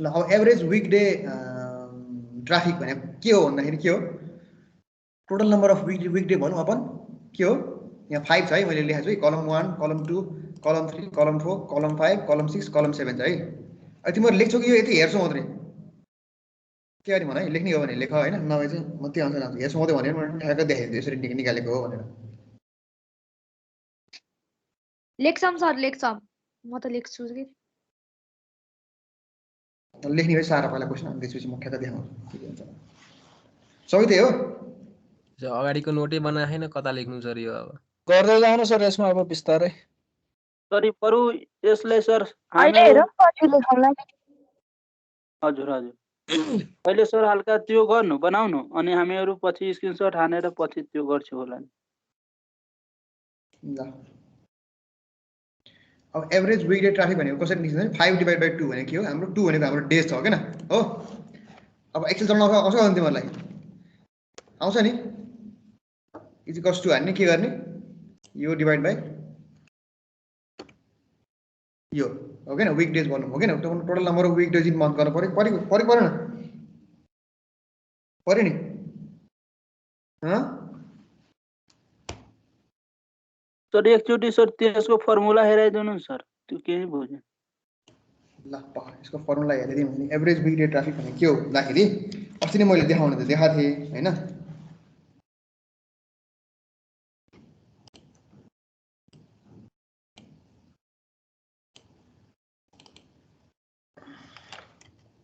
ल अब average विकडे traffic भने के हो भन्दाखेरि के हो टोटल नम्बर अफ विकडे भनौँ अपन के हो यहाँ 5 छ है मैले लेखेको छु है कलम 1 कलम 2 कलम 3 कलम 4 कलम 5 कलम 6 कलम 7 छ है अब तिमीहरू लेख्छौ कि यो यति हेर्छौ मात्रै के गर्ने भन है लेख्ने हो भने लेख होइन नभए चाहिँ म त्यो अनुसार लान्छु हेर्छौ मात्रै भनेर म ठ्याक्क देखाइदिन्छु यसरी निकालेको हो भनेर लेख्छौँ सर लेख्छौँ म त लेख्छु कि लेख्ने भए सारा पहिला क्वेसन अनि त्यसपछि म ठ्याक्क देखाउँछु के हुन्छ सबै त्यही हो अगाडिको नोटै बनाएको छैन कता लेख्नु सर यो अब गर्दै जानु सर यसमा अब बिस्तारै सरी परु यसलाई सर अहिले हेरौँ पछि लेखौँला हजुर हजुर अहिले सर हल्का त्यो गर्नु बनाउनु अनि हामीहरू पछि स्क्रिनशट हानेर पछि त्यो गर्छु होला नि ल अब एभरेज विकडे ट्राफिक भनेको कसरी निस्किन्छ 5/2 भनेको के हो हाम्रो 2 भनेको हाम्रो डेज छ हैन हो अब एक्सेल चलाउन आउँछ आउँछ तिमीहरूलाई आउँछ नि इक्वल्स टु हान्ने के गर्ने यो डिभाइड बाइ यो हो के न विक डेज भन्नु हो के न total number of weekdays in month गर्नु परेन पर्यो नि सर एकचोटि सर त्यसको फर्मुला हेराइदिनु नि सर त्यो केही बुझेन ल यसको फर्मुला हेरिदिउँ भने एभरेज विक डे ट्राफिक भने के हो भन्दाखेरि अस्ति नै मैले देखाउन त देखाएको थिएँ हैन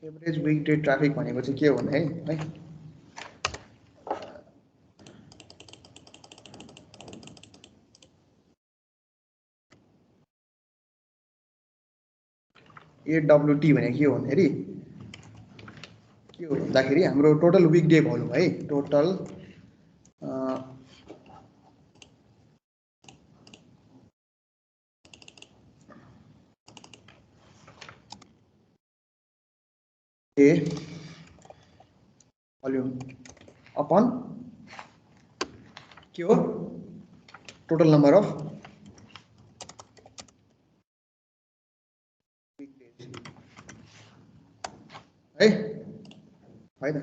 एभरेज विक डे ट्राफिक भनेको चाहिँ के हो भने है AWT भने के हो भन्दाखेरि के हो भन्दाखेरि हाम्रो टोटल विक डे भनौँ है टोटल डे भोल्युम अपन के हो टोटल नम्बर अफ है होइन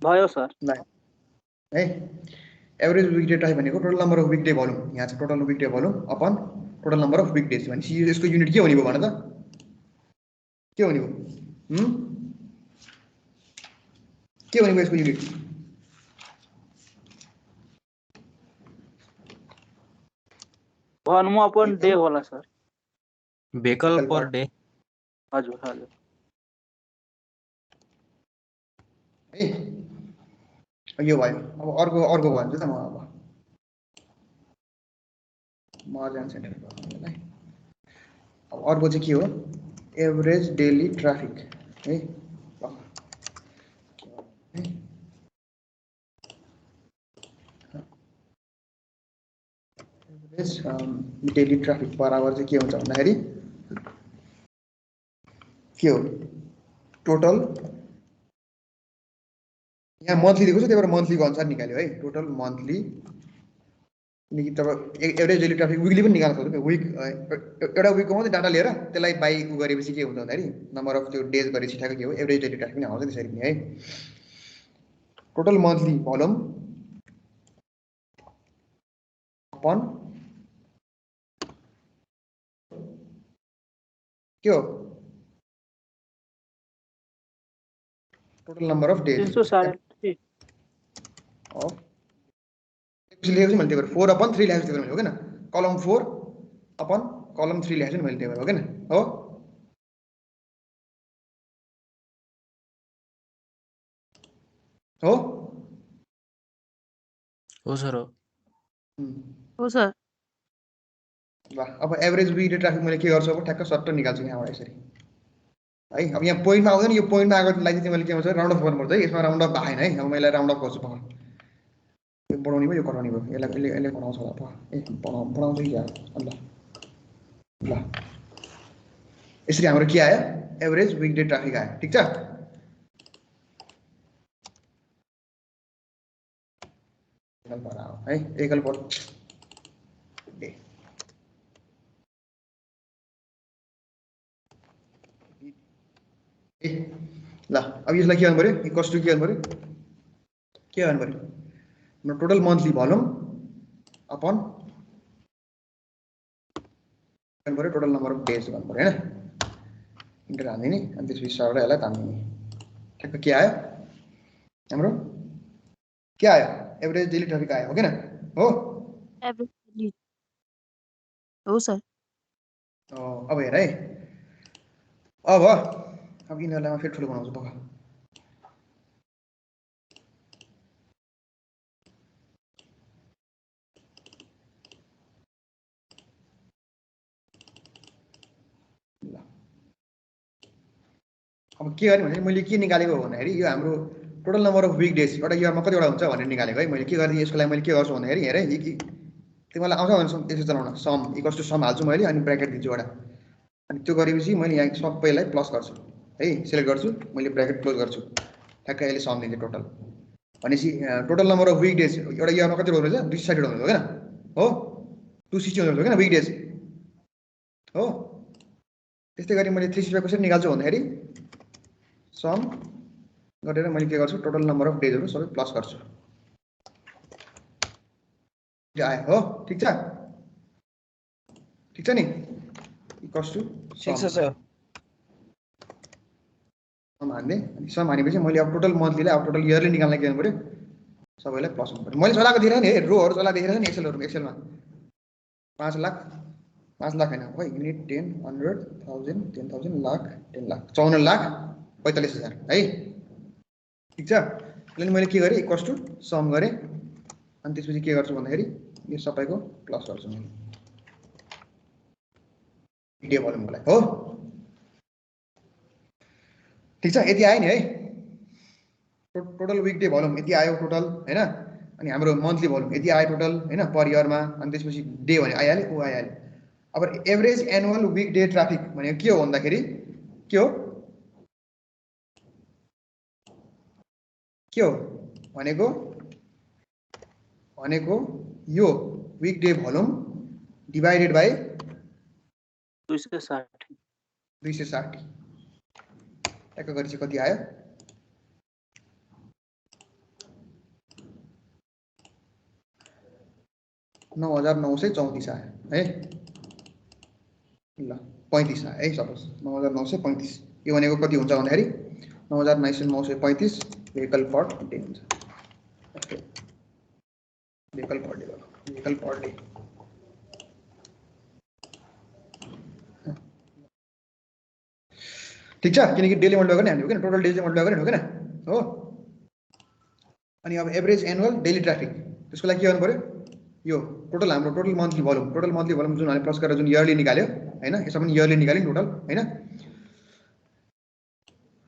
भयो सर है एभरेज विक डे ट्राफिक भनेको total number of weekday volume यहाँ चाहिँ टोटल विक डे भोल्युम अपन total number of weekdays भनेपछि यसको युनिट के भनेको भन त के भनेको के भनेको यसको युनिट भन्नु अपन डे होला सर भेकल पर डे हजुर हजुर है यो भयो अब अर्को भन्छु त म अब मार्जिन सेन्टर है अब अर्को चाहिँ के हो एभरेज डेली ट्राफिक है एभरेज डेली ट्राफिक बराबर चाहिँ के हुन्छ भन्दाखेरि के हो टोटल यहाँ मन्थली दिएको छ त्यही भएर मन्थलीको अनुसार निकाल्यो है टोटल मन्थली तपाईँ एभरेज डेली ट्राफिक विकली पनि निकाल्न सक्छौँ विक एउटा विकको मात्रै डाटा लिएर त्यसलाई बाई गरेपछि के हुन्छ भन्दाखेरि नम्बर अफ त्यो डेज गरेपछि ठ्याक्कै के हो एभरेज डेली ट्राफिक पनि आउँछ त्यसरी पनि है टोटल मन्थली भोल्युम अपन के हो टोटल नम्बर अफ डेज 360 लेखेको छु मैले त्यही भएर 4 अपन 3 लेखेको छु त्यही भएर हो के न कलम 4 अपन कलम 3 लेखेको छु नि मैले त्यही भएर हो के न हो सर हो सर ल अब एभरेज विक डे ट्राफिक मैले के गर्छु अब ठ्याक्क सट्ट निकाल्छु यहाँबाट यसरी है अब यहाँ पोइन्टमा आउँदैन यो पोइन्टमा आएको लागि चाहिँ मैले के भन्छ राउन्ड अफ गर्नुपर्छ है यसमा राउन्ड अफ भएन है अब मैले राउन्ड अफ गर्छु पक्का यो बढाउने भयो यो घटाउने भयो यसले बढाउँछ होला पक्का ए बढाउँछ कि ल ल यसरी हाम्रो के आयो एभरेज विक डे ट्राफिक आयो ठिक छ पर आओ है एकल पर डे ल अब यसलाई के गर्नु पर्यो इक्वल्स टु के गर्नु पर्यो हाम्रो टोटल मन्थली भोल्युम अपन गर्नु पर्यो टोटल नम्बर अफ डेज गर्नु पर्यो हैन इन्टर हान्दिने अनि त्यसपछि सरलाई यसलाई तान्दिने ठ्याक्क के आयो हाम्रो के आयो एभरेज डेली ट्राफिक आयो हो किन हो हो सर अब हेर है अब यिनीहरूलाई म फेरि ठुलो बनाउँछु बगा अब के गर्ने भने मैले के निकालेको भन्दाखेरि यो हाम्रो total number of weekdays एउटा इयरमा कतिवटा हुन्छ भनेर निकालेको है मैले के गर्दिएँ यसको लागि मैले के गर्छु भन्दाखेरि हेर तिमीलाई आउँछ भने यसो चलाउन सम इक्वल्स टु सम हाल्छु मैले अनि ब्र्याकेट दिन्छु एउटा अनि त्यो गरेपछि मैले यहाँ सबैलाई प्लस गर्छु है सिलेक्ट गर्छु मैले ब्र्याकेट क्लोज गर्छु ठ्याक्कै अहिले सम दिन्छ टोटल भनेपछि total number of weekdays एउटा इयरमा कति हुँदो रहेछ 260 हुँदो रहेछ हो 260 हुँदो रहेछ विक डेज हो त्यस्तै गरी मैले 365 कसरी निकाल्छु भन्दाखेरि सम गरेर मैले के गर्छु टोटल नम्बर अफ डेजहरु सबै प्लस गर्छु यो आयो हो ठीक छ नि इक्वल्स टु ठीक छ सर सम हान्ने अनि सम हानेपछि मैले अब टोटल मन्थलीलाई अब टोटल इयरली निकाल्न के गर्नु पर्यो सबैलाई प्लस गर्नु पर्यो मैले चलाएको दिएर नि हे रोहरु चला देखिरहेछ नि एक्सेलमा 5 लाख हैन है युनिट 10 100 1000 10000 लाख 10 लाख 54 लाख 45000 है ठीक छ अनि मैले के गरे इक्वल्स टु सम गरे अनि त्यसपछि के गर्छु भन्दाखेरि यो सबैको प्लस गर्छु मैले भिडियो भोल्युमको लागि हो ठीक छ यति आयो नि है टोटल विक डे भोल्युम यति आयो टोटल हैन अनि हाम्रो मन्थली भोल्युम यति आयो टोटल हैन पर इयरमा अनि त्यसपछि डे भने आइहाल्यो उ आइहाल्यो अब average annual weekday traffic भनेको के हो भन्दाखेरि के हो भनेको यो weekday volume divided by 260 टक्क गरेपछि कति आयो 9934 आयो है ल 35 आयो है सपोज 9935 यो भनेको कति हुन्छ भन्दाखेरि 9935 vehicle per day हुन्छ vehicle per day ठीक छ किनकि डेली मल्टिप्लाई गर्ने हामी हो किन टोटल डेज मल्टिप्लाई गर्ने हो किन हो अनि अब एभरेज एनुअल डेली ट्राफिक त्यसको लागि के गर्नु पर्यो यो टोटल हाम्रो टोटल मन्थली भोल्युम जुन हामीले प्लस गरेर जुन इयरली निकाल्यो हैन यसमा पनि इयरली निकाल्यो टोटल हैन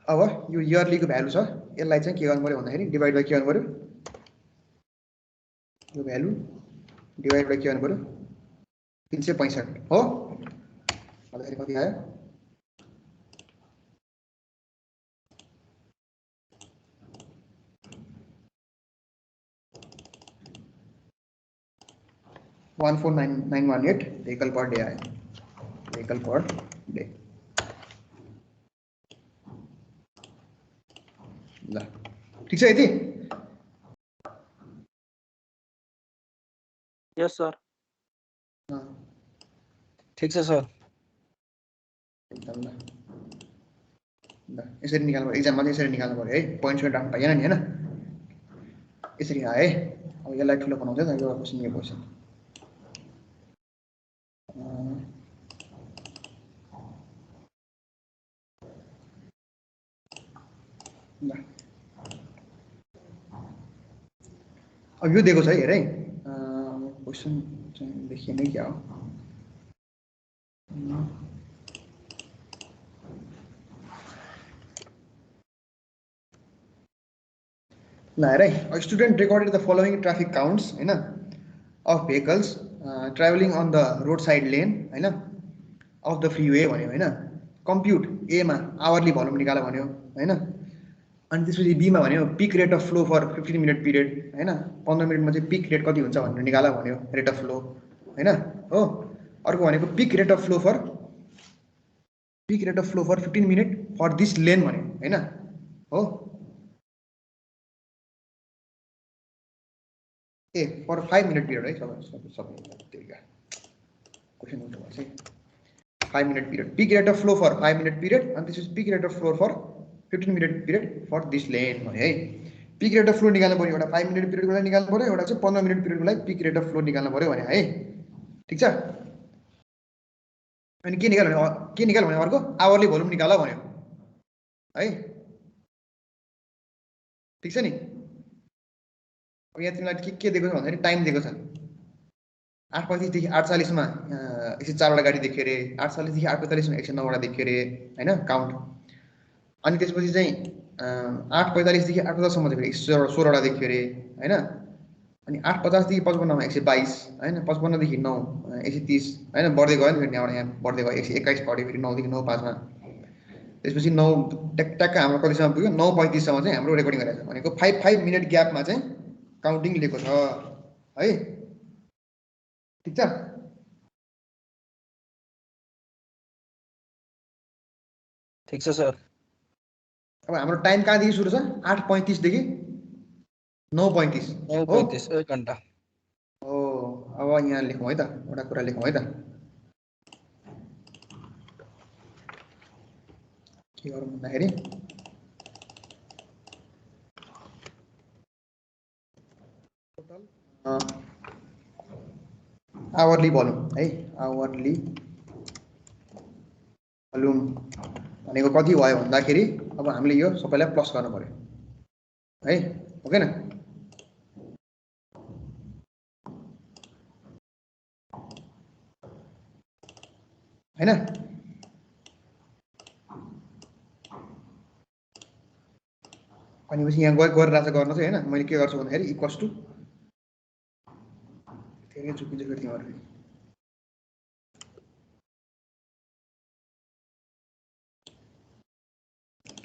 अब यो इयरलीको भ्यालु छ यसलाई चाहिँ के गर्नु पर्यो भन्दाखेरि डिवाइड बाइ के गर्नु पर्यो यो भ्यालु डिवाइड बाइ के गर्नु पर्यो 365 हो भन्दाखेरि कति आयो 14918 vehicle per day आयो vehicle per day ल ठीक छ यति यस सर ठीक छ सर एकदम ल यसरी निकाल्नु पर्यो एक्जाममा चाहिँ यसरी निकाल्नु पर्यो है पोइन्ट्स राख्नु पाइएन नि हैन यसरी आए अब यसलाई ठुलो बनाउँछ नि यो क्वेशन अब यो दिएको छ है हेर है क्वेशन चाहिँ देखिएन क्या हो ल हेर है student recorded the following traffic counts हैन of vehicles traveling on the road side lane हैन अफ द फ्रीवे भन्यो हैन कम्प्युट ए मा आवरली भोल्युम निकाल भन्यो हैन अनि त्यसपछि बीमा भन्यो peak rate of flow for 15 minute period हैन 15 मिनटमा चाहिँ पिक रेट कति हुन्छ भनेर निकाला भन्यो रेट अफ फ्लो हैन हो अर्को भनेको peak rate of flow for 15 minute for this lane भन्यो हैन हो ए फर 5 मिनट पिरियड है सबै त्यहीका क्वेशन हुन्छ चाहिँ 5 minute period peak rate of flow for 5 minute period अनि त्यसपछि peak rate of flow for 15 minute period for this lane भन्यो है पिक रेट अफ फ्लो निकाल्नु पर्यो एउटा 5 मिनट पिरियडको लागि निकाल्नु पर्यो एउटा चाहिँ 15 मिनट पिरियडको लागि पिक रेट अफ फ्लो निकाल्नु पर्यो भने है ठीक छ अनि के निकाल भने अर्को आवरली भोल्युम निकाल भन्यो है ठीक छ नि अब यहाँ तिमीलाई के दिएको छ भन्दाखेरि टाइम दिएको छ 8:35 देखि 8:40 मा 104 वटा गाडी देख्यो रे 8:40 देखि 8:45 मा 109 वटा देख्यो रे हैन काउन्ट अनि त्यसपछि चाहिँ 8:45 देखि 8:10 सम्म देख्यो 16 वटा देख्यो रे हैन अनि 8:50 देखि 55 मा 122 हैन 55 देखि 9 130 हैन बढ्दै गयो नि फेरि यहाँ बढ्दै गयो 121 बढ्यो फेरि 9 देखि 9:05 मा त्यसपछि 9 ट्याक हाम्रो कतिसम्म पुग्यो 9:35 सम्म चाहिँ हाम्रो रेकर्डिङ गरेको छ भनेको 5 मिनट ग्यापमा चाहिँ काउन्टिङ लिएको छ है ठीक छ ठीक छ सर अब हाम्रो टाइम कहाँदेखि सुरु छ 8:35 देखि 9:35 9:35 1 घण्टा हो अब यहाँ लेखौँ है त एउटा कुरा लेखौँ है त के गरौँ भन्दाखेरि आवरली भोल्युम है आवरली भोल्युम भनेको कति भयो भन्दाखेरि अब हामीले यो सबैलाई प्लस गर्नु पर्यो है ओके न हैन भनेपछि यहाँ गरिरहेको छ गर्न चाहिँ हैन मैले के गर्छु भन्दाखेरि इक्वल्स टु धेरै चुकिन्छ फेरि तिमीहरु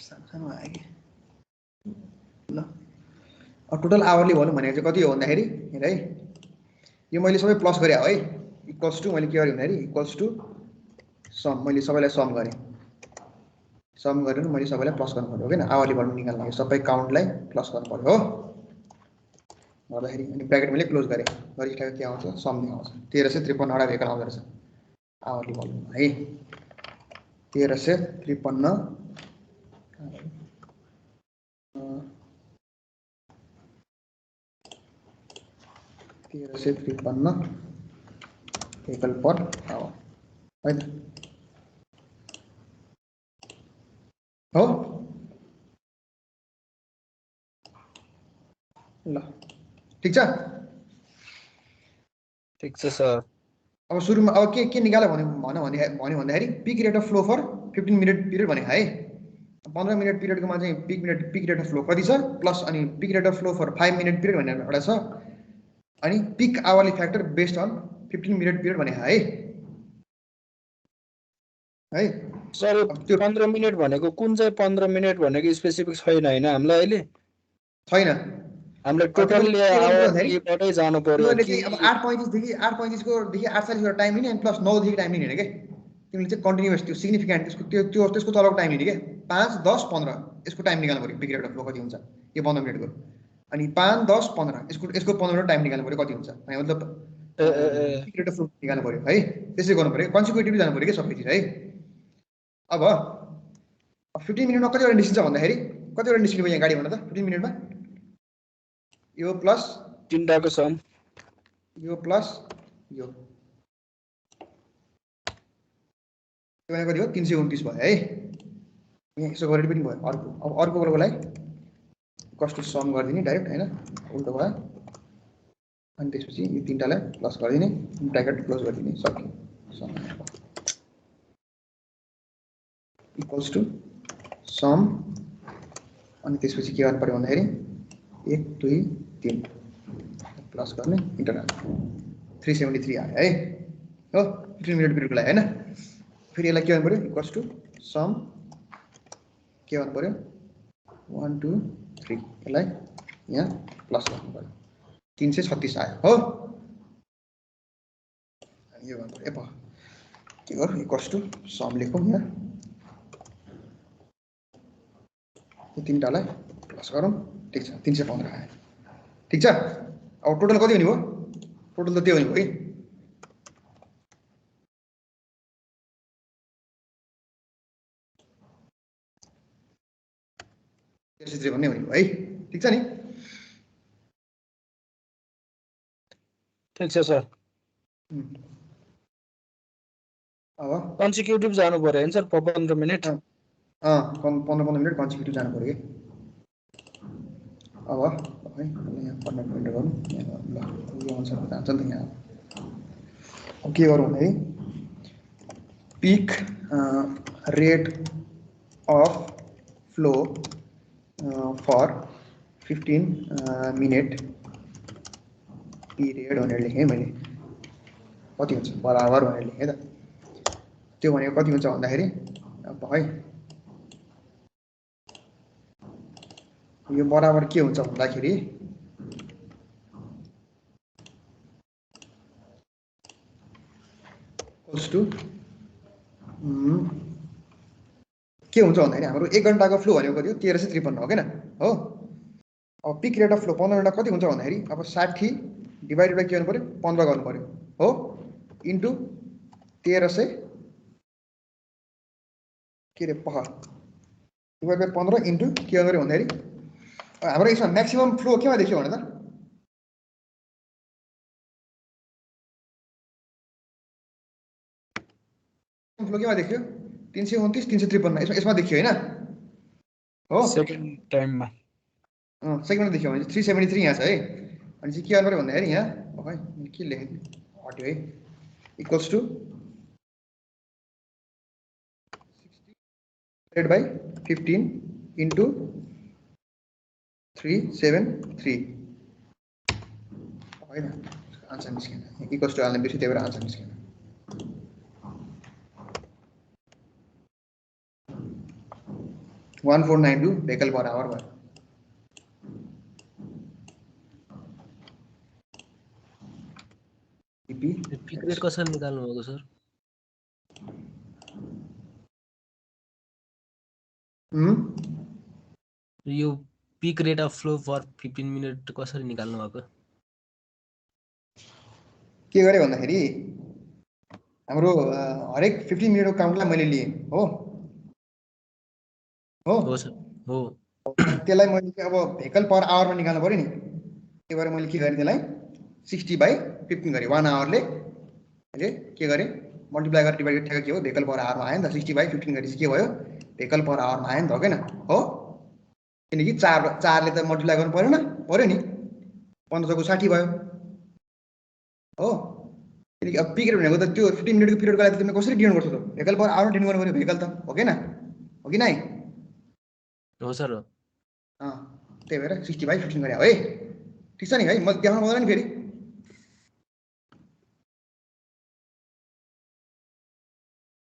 सानो आयो कि ल अब टोटल आवरली भनौँ भनेको चाहिँ कति हो भन्दाखेरि हेर है यो मैले सबै प्लस गरे है इक्वल्स टु मैले के गरेँ भन्दाखेरि इक्वल्स टु सम मैले सबैलाई सम गरेँ सम गरेर मैले सबैलाई प्लस गर्नु पर्यो हैन आवरली भोल्युम निकाल्न लागि सबै काउन्टलाई प्लस गर्नु पर्यो हो गर्दाखेरि अनि ब्र्याकेट मैले क्लोज गरेँ गरिसकेको के आउँछ सम नै आउँछ 1353 वटा भेकल आउँदो रहेछ आवरली भोल्युम है 1353 1353 भेकल पर आवर है त हो ल ठीक छ सर अब सुरुमा अब के निकाल्यो भन्दाखेरि peak rate of flow for 15 minute period भने है 15 मिनट पिरियडकोमा चाहिँ पिक रेट अफ फ्लो कति छ प्लस अनि peak rate of flow for 5 minute period भनेर एउटा छ अनि peak hourly factor based on 15 minute period भने है सर 15 मिनट भनेको कुन चाहिँ 15 मिनट भनेको स्पेसिफिक छैन हैन हामीलाई अहिले छैन हामीले टोटल आवरलीबाटै जानु पर्यो कि अब 8:35 देखि 8:35 को देखि 8:40 वटा टाइम लिने अनि प्लस 9 देखि टाइम लिने के तिमीले चाहिँ कन्टिन्युअस त्यो सिग्निफिकेन्ट त्यसको तलको टाइम लिने के 5 10 15 यसको टाइम निकाल्नु पर्यो पिक रेट अफ फ्लो कति हुन्छ यो 15 मिनेटको अनि 5 10 15 यसको 15 मिनेट टाइम निकाल्नु पर्यो कति हुन्छ भने मतलब पिक रेट अफ फ्लो निकाल्नु पर्यो है त्यसै गर्नु पर्यो कन्सिक्युटिभली जानु पर्यो के सबै चिज है अब 15 मिनेटमा कतिवटा निस्किन्छ भन्दाखेरि कतिवटा निस्किने यहाँ गाडी भन त 15 मिनेटमा यो प्लस तीनटाको सम यो प्लस यो कति हो 329 भयो है यहाँ यसो गरेर पनि भयो अर्को अब अर्को लागि कस्ट सम गरिदिने डाइरेक्ट हैन उल्टो भयो अनि त्यसपछि यो तीनटालाई प्लस गरिदिने ब्र्याकेट क्लोज गरिदिने सक्यो सम इक्वल्स टु सम अनि त्यसपछि के गर्नु पर्यो भन्दाखेरि 1 2 3 प्लस गर्ने इन्टर 373 आयो है हो 15 मिनट पिरियडको लागि हैन फेरि यसलाई के गर्नु पर्यो इक्वल्स टु सम के गर्नु पर्यो 1 2 3 यसलाई यहाँ प्लस गर्नु पर्यो 336 आयो हो यो गर्नु पर्यो के गरौँ इक्वल्स टु सम लेखौँ यहाँ यो तीनटालाई प्लस गरौँ ठीक छ 315 आयो ठीक छ अब टोटल कति हुने भयो टोटल त त्यो हुने भयो कि भन्ने हुने भयो है ठीक छ नि ठीक छ सर अब कन्सिक्युटिभ जानु पर्यो हैन सर 15 मिनेट 15 मिनट कन्सिक्युटिभ जानु पर्यो कि अब है यहाँ फर्मेट प्रिन्ट गरौँ ल यो अनुसार जान्छ नि त यहाँ अब के गरौँ है peak rate of flow for 15 minute period भनेर लेखेँ मैले कति हुन्छ बराबर भनेर लेखेँ त त्यो भनेको कति हुन्छ भन्दाखेरि अब है यो बराबर के हुन्छ भन्दाखेरि इक्वल्स टु के हुन्छ भन्दाखेरि हाम्रो 1 घण्टाको फ्लो भनेको कति हो 1353 हो किन हो अब peak rate of flow 15 minute कति हुन्छ भन्दाखेरि अब 60 डिवाइडेड बाइ के गर्नु पर्यो 15 गर्नु पर्यो हो इन्टु 1300 के रे पह डिवाइड बाइ 15 इन्टु के गर्नु पर्यो भन्दाखेरि हाम्रो यसमा म्याक्सिमम फ्लो केमा देखियो भने त फ्लो केमा देखियो 329 353 यसमा देखियो हैन हो सेकेन्ड टाइममा सेकेन्डमा देखियो भने 373 यहाँ छ है अनि चाहिँ के गर्नु पर्यो भन्दाखेरि यहाँ है के लेखेँ हट्यो है इक्वल्स टु 60 बाइ 15 इन्टु 373 होइन आन्सर निस्केन इक्वल्स टु हाल्ने बिर्सेँ त्यही भएर आन्सर निस्केन 1492 भेहिकल पर आवर भयो पिक रेट कसरी निकाल्नु भएको सर यो peak rate of flow for 15 minute कसरी निकाल्नु भएको के गरे भन्दाखेरि हाम्रो हरेक 15 मिनेटको काउन्टलाई मैले लिए हो हो हो सर हो त्यसलाई मैले अब भेहिकल पर आवरमा निकाल्नु पर्यो नि त्यही भएर मैले के गरेँ त्यसलाई 60 बाइ 15 गरेँ 1 आवरले मैले के गरेँ मल्टिप्लाई गरेर डिभाइड गरेर के हो भेहिकल पर आवरमा आयो नि त 60 बाइ 15 गरेपछि के भयो भेहिकल पर आवरमा आयो नि त हो किन हो किनकि 4 ले त मल्टिप्लाई गर्नु पर्यो नि 15 को 60 भयो हो किनकि अब पिक रेट भनेको त त्यो 15 मिनेटको पिरियडको लागि तिमीले कसरी डिवाइड गर्छौ त भेहिकल पर आवर डिवाइड गर्नु पर्यो भेहिकल त हो कि नै हो सर त्यही भएर 60 बाइ 15 गरे है ठीक छ नि है म देखाउनु पर्दैन नि फेरि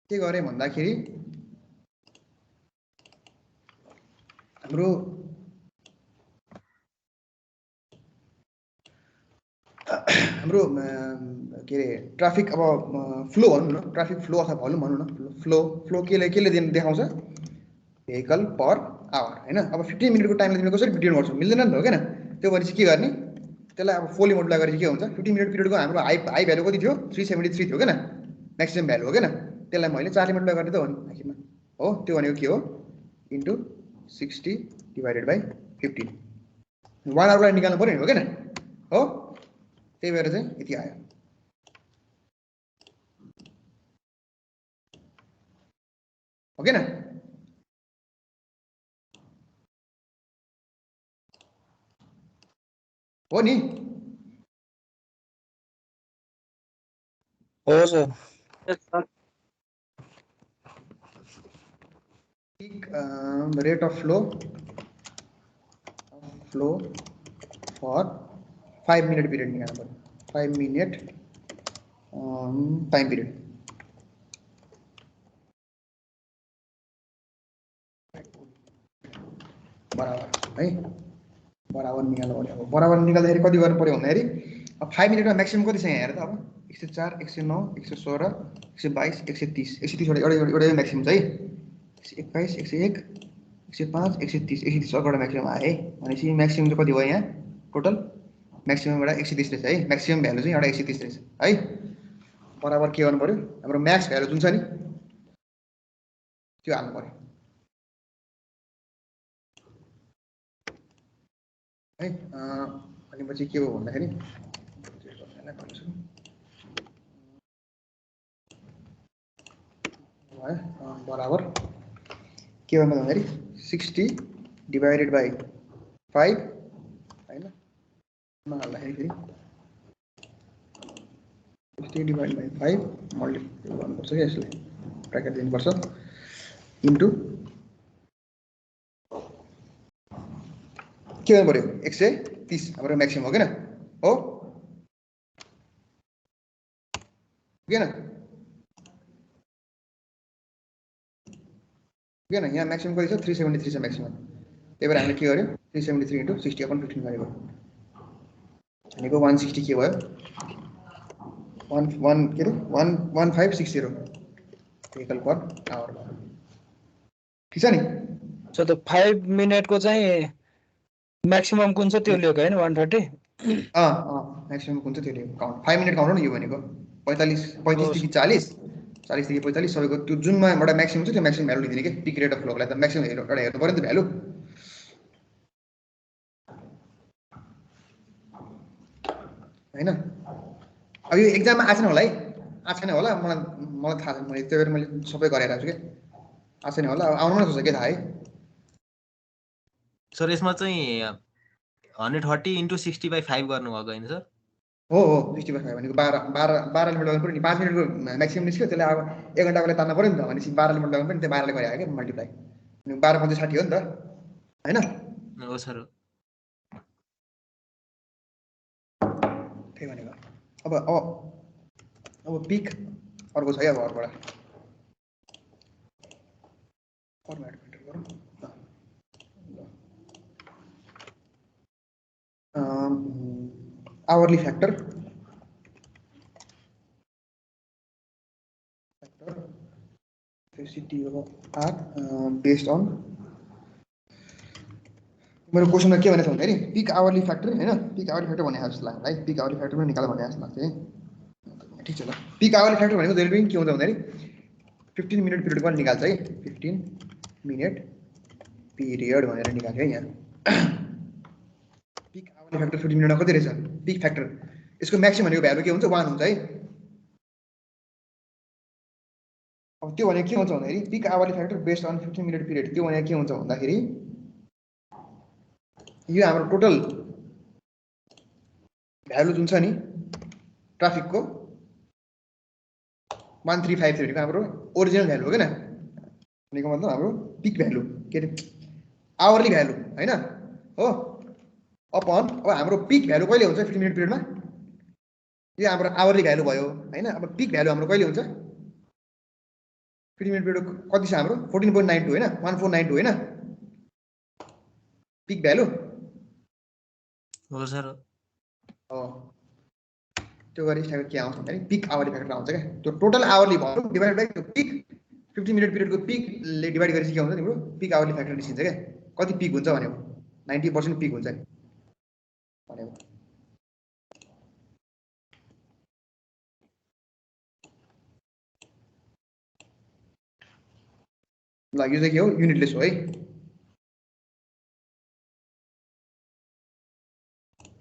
के गरे भन्दाखेरि हाम्रो के अरे ट्राफिक अब फ्लो भनौँ न ट्राफिक फ्लो अथवा भनौँ न फ्लो केले देखाउँछ भेहिकल पर आवर हैन अब 15 मिनेटको टाइमले तिमीले कसरी डिवाइड गर्छौ मिल्दैन नि त हो किन त्यो भएर चाहिँ के गर्ने त्यसलाई अब 4 ले मल्टिप्लाई गरेर के हुन्छ 15 मिनेट पिरियडको हाम्रो हाई भ्यालु कति थियो 373 थियो किन म्याक्सिमम भ्यालु हो किन त्यसलाई मैले 4 ले मल्टिप्लाई गर्ने त हो नि आखिरमा हो त्यो भनेको के हो इन्टु 60 डिवाइडेड बाइ 15 1 आवरलाई निकाल्नु पर्यो नि हो किन हो त्यही भएर चाहिँ यति आयो हो किन हो नि हो sir peak rate of flow for 5 minute period निकाल्नु पर्यो 5 minute time period बराबर है बराबर निकाल्नु पर्यो अब बराबर निकाल्दाखेरि कति गर्नु पर्यो भन्दाखेरि अब 5 मिनेटमा म्याक्सिमम कति छ यहाँ हेर त अब 104 109 116 122 130 130 एउटा म्याक्सिमम छ है 121 101 105 130 130 अगाडि म्याक्सिमम आयो है भनेपछि म्याक्सिमम चाहिँ कति भयो यहाँ टोटल म्याक्सिमम एउटा 130 रहेछ है म्याक्सिमम भ्यालु चाहिँ एउटा 130 रहेछ है बराबर के गर्नु पर्यो हाम्रो म्याक्स भ्यालु जुन छ नि त्यो हाल्नु पर्यो है भनेपछि के हो भन्दाखेरि बराबर के गर्नु भन्दाखेरि 60 डिवाइडेड बाई 5 हैन नहाल्दाखेरि फेरि 60 डिवाइडेड बाई 5 मल्टिप्लाई गर्नुपर्छ के यसले ब्र्याकेट दिनुपर्छ इन्टु के गर्नु पर्यो 130 हाम्रो म्याक्सिमम हो किन हो किन किन यहाँ म्याक्सिमम कति छ 373 छ म्याक्सिमम त्यही भएर हामीले के गर्यो 373 इन्टु 60/15 गरेको भनेको 160 के भयो 11 के अरे 1560 भेहिकल पर आवर भयो ठिक छ नि सो त 5 मिनेटको चाहिँ म्याक्सिमम कुन छ त्यो लिएको हैन 130 म्याक्सिमम कुन छ त्यो लिएको काउन्ट 5 मिनेट काउन्ट हो नि यो भनेको 45 देखि 40 40 देखि 45 सबैको त्यो जुनमा एउटा म्याक्सिमम छ त्यो म्याक्सिमम भ्यालु लिदिने के पिक रेट अफ फ्लोलाई त म्याक्सिमम एउटा हेर्नु पर्यो नि त भ्यालु हैन अब यो एक्जाममा आछैन होला है आछैन होला मलाई थाहा छैन मैले त्यही भएर मैले सबै गरेर आछु के आछैन होला अब आउनु न के थाहा है सर यसमा चाहिँ 130 इन्टु 60/5 गर्नुभएको हैन सर हो 60/5 भनेको 12 ले मल्टिप्लाई गर्नु पर्यो नि 5 मिनेटको म्याक्सिमम निस्क्यो त्यसले अब 1 घण्टाको लागि तान्नु पर्यो नि त भनेपछि 12 ले मल्टिप्लाई गर्नु पर्यो नि त्यो 12 ले गरे आयो के मल्टिप्लाई 12 5 60 हो नि त हैन हो सर त्यही भनेको अब पिक अर्को छ है अब अर्कोबाट फर्म्याट फिल्टर गरौँ hourly factor capacity of R based on मेरो क्वेशनमा के भनेको छ भन्दाखेरि पिक आवरली फ्याक्टर हैन पिक आवरली फ्याक्टर भने जस्तो लाग्छ है पिक आवरली फ्याक्टर पनि निकाल भने जस्तो लाग्छ है ठीक छ ल पिक आवरली फ्याक्टर भनेको जहिले पनि के हुन्छ भन्दाखेरि 15 मिनेट पिरियडको निकाल्छ है 15 मिनेट पिरियड भनेर निकाल्यो है यहाँ पिक आवरली फ्याक्टर 15 मिनेटमा कति रहेछ पिक फ्याक्टर यसको म्याक्सिमम भनेको भ्यालु के हुन्छ 1 हुन्छ है अब त्यो भनेको के हुन्छ भन्दाखेरि peak hourly factor based on 15 minute period त्यो भनेको के हुन्छ भन्दाखेरि यो हाम्रो टोटल भ्यालु जुन छ नि ट्राफिकको 1353 भनेको हाम्रो ओरिजिनल भ्यालु हो किन भनेको मतलब हाम्रो पिक भ्यालु के अरे आवरली भ्यालु हैन हो अपन अब हाम्रो पिक भ्यालु कहिले हुन्छ 15 मिनेट पिरियडमा यो हाम्रो आवरली भ्यालु भयो हैन अब पिक भ्यालु हाम्रो कहिले हुन्छ 15 मिनेट पिरियड कति छ हाम्रो 14.92 हैन 1492 हैन पिक भ्यालु हो सर त्यो गरी के आउँछ भने पिक आवरली फ्याक्टर आउँछ क्या त्यो टोटल आवरली भयो डिवाइड बाइ त्यो पिक 15 मिनेट पिरियडको पिकले डिवाइड गरेपछि के हुन्छ तिम्रो पिक आवरली फ्याक्टर निस्किन्छ क्या कति पिक हुन्छ भनेको 90% पिक हुन्छ नि भनेको ल यो चाहिँ के हो युनिटलेस हो है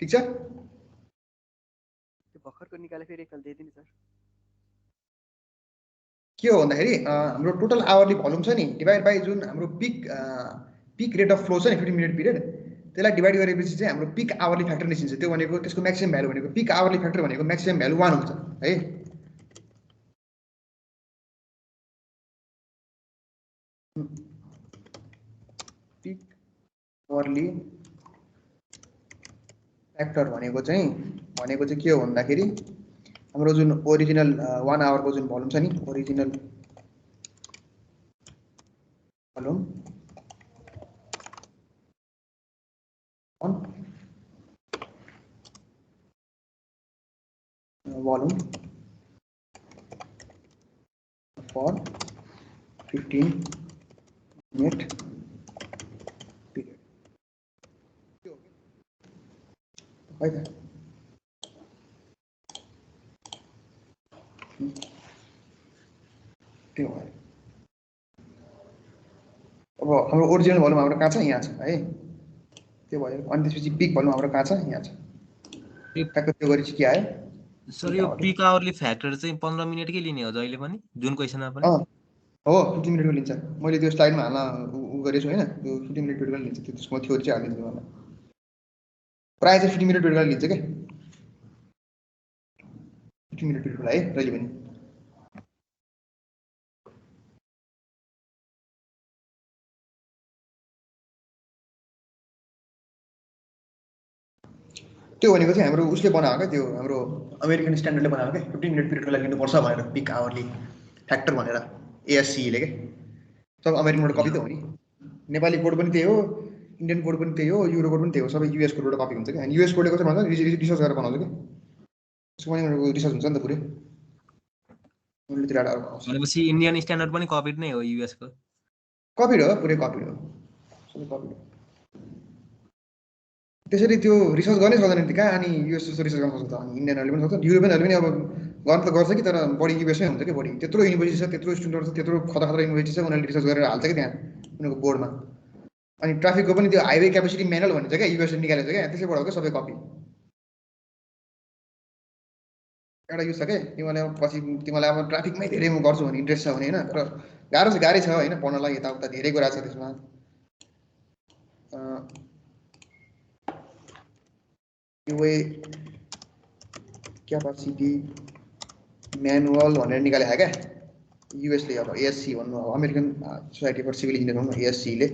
ठीक छ त्यो भर्खरको निकाले फेरि एकताल दिदिनु सर के हो भन्दाखेरि हाम्रो टोटल आवरली भोल्युम छ नि डिवाइड बाइ जुन हाम्रो पिक रेट अफ फ्लो छ नि 15 मिनेट पिरियड त्यसलाई डिवाइड गरेपछि चाहिँ हाम्रो पिक आवरली फ्याक्टर निस्किन्छ त्यो भनेको त्यसको म्याक्सिमम भ्यालु भनेको पिक आवरली फ्याक्टर भनेको म्याक्सिमम भ्यालु 1 हुन्छ है पिक आवरली फ्याक्टर भनेको चाहिँ के हो भन्दाखेरि हाम्रो जुन ओरिजिनल 1 आवरको जुन भोल्युम छ नि original volume on volume for 15-minute period. है त त्यो भयो। अब हाम्रो ओरिजिनल भोल्युम हाम्रो कहाँ छ, यहाँ छ है, त्यो भयो। अनि त्यसपछि पिक भोल्युम हाम्रो कहाँ छ, यहाँ छ। ट्याक्क त्यो गरी चाहिँ के आयो सर यो पिक आवरली फ्याक्टर चाहिँ 15 मिनेटकै लिने हो जहिले पनि जुन क्वेसनमा पनि? हो 15 मिनेटको लिन्छ। मैले त्यो स्लाइडमा हाल्न उ गरेछु हैन, त्यो 15 मिनेट पिरियडको लिन्छ। त्यो त्यसमा थ्योरी चाहिँ हालिदिन्छु मलाई। प्राय चाहिँ 15 मिनेट पिरियडको लिन्छ के, 15 मिनेट पिरियडको है जहिले पनि। त्यो भनेको चाहिँ हाम्रो उसले बनाएको क्या, त्यो हाम्रो अमेरिकन स्ट्यान्डर्डले बनाएको क्या, 15 मिनेट पिरियडको लागि लिनुपर्छ भनेर पिक आवरली फ्याक्टर भनेर एएससीले के। सब अमेरिकनबाट कपी त हो नि, नेपाली कोड पनि त्यही हो, इन्डियन कोड पनि त्यही हो, युरो कोड पनि त्यही हो, सबै युएस कोडबाट कपी हुन्छ क्या। अनि युएस कोडले कसरी भन्छ रिसर्च गरेर बनाउँछ क्या, त्यसको पनि रिसर्च हुन्छ नि त पुरै। उनीहरूले त्यो डाटा बनाउँछ। भनेपछि इन्डियन स्ट्यान्डर्ड पनि कपिड नै हो युएस को? कपिड हो, पुरै कपिड हो, सबै कपिड हो। त्यसरी त्यो रिसर्च गर्नै सक्दैन नि कहाँ, अनि युएस जस्तो रिसर्च गर्न सक्छ त, अनि इन्डियनहरूले पनि सक्छ, युरोपियनहरूले पनि अब गर्न त गर्छ कि, तर बढी युएसमै हुन्छ कि बढी। त्यत्रो युनिभर्सिटी छ, त्यत्रो स्टुडेन्ट छ, त्यत्रो खतरा खतरा युनिभर्सिटी छ, उनीहरूले रिसर्च गरेर हाल्छ कि त्यहाँ उनीहरूको बोर्डमा। अनि ट्राफिकको पनि त्यो हाइवे क्यापेसिटी म्यानुअल भन्छ क्या, युएसले निकालेको छ क्या, त्यसैबाट हो क्या सबै कपी। एउटा युज छ क्या, तिमीलाई अब पछि तिमीलाई अब ट्राफिकमै धेरै म गर्छु भने इन्ट्रेस्ट छ भने होइन, तर गाह्रै छ होइन पढ्नलाई, यताउता धेरै कुरा छ त्यसमा। युए क्यापेसिटी म्यानुअल भनेर निकालेको क्या युएसले, अब एएससी भन्नु, अब American society for civil engineer भन्नु, एएससीले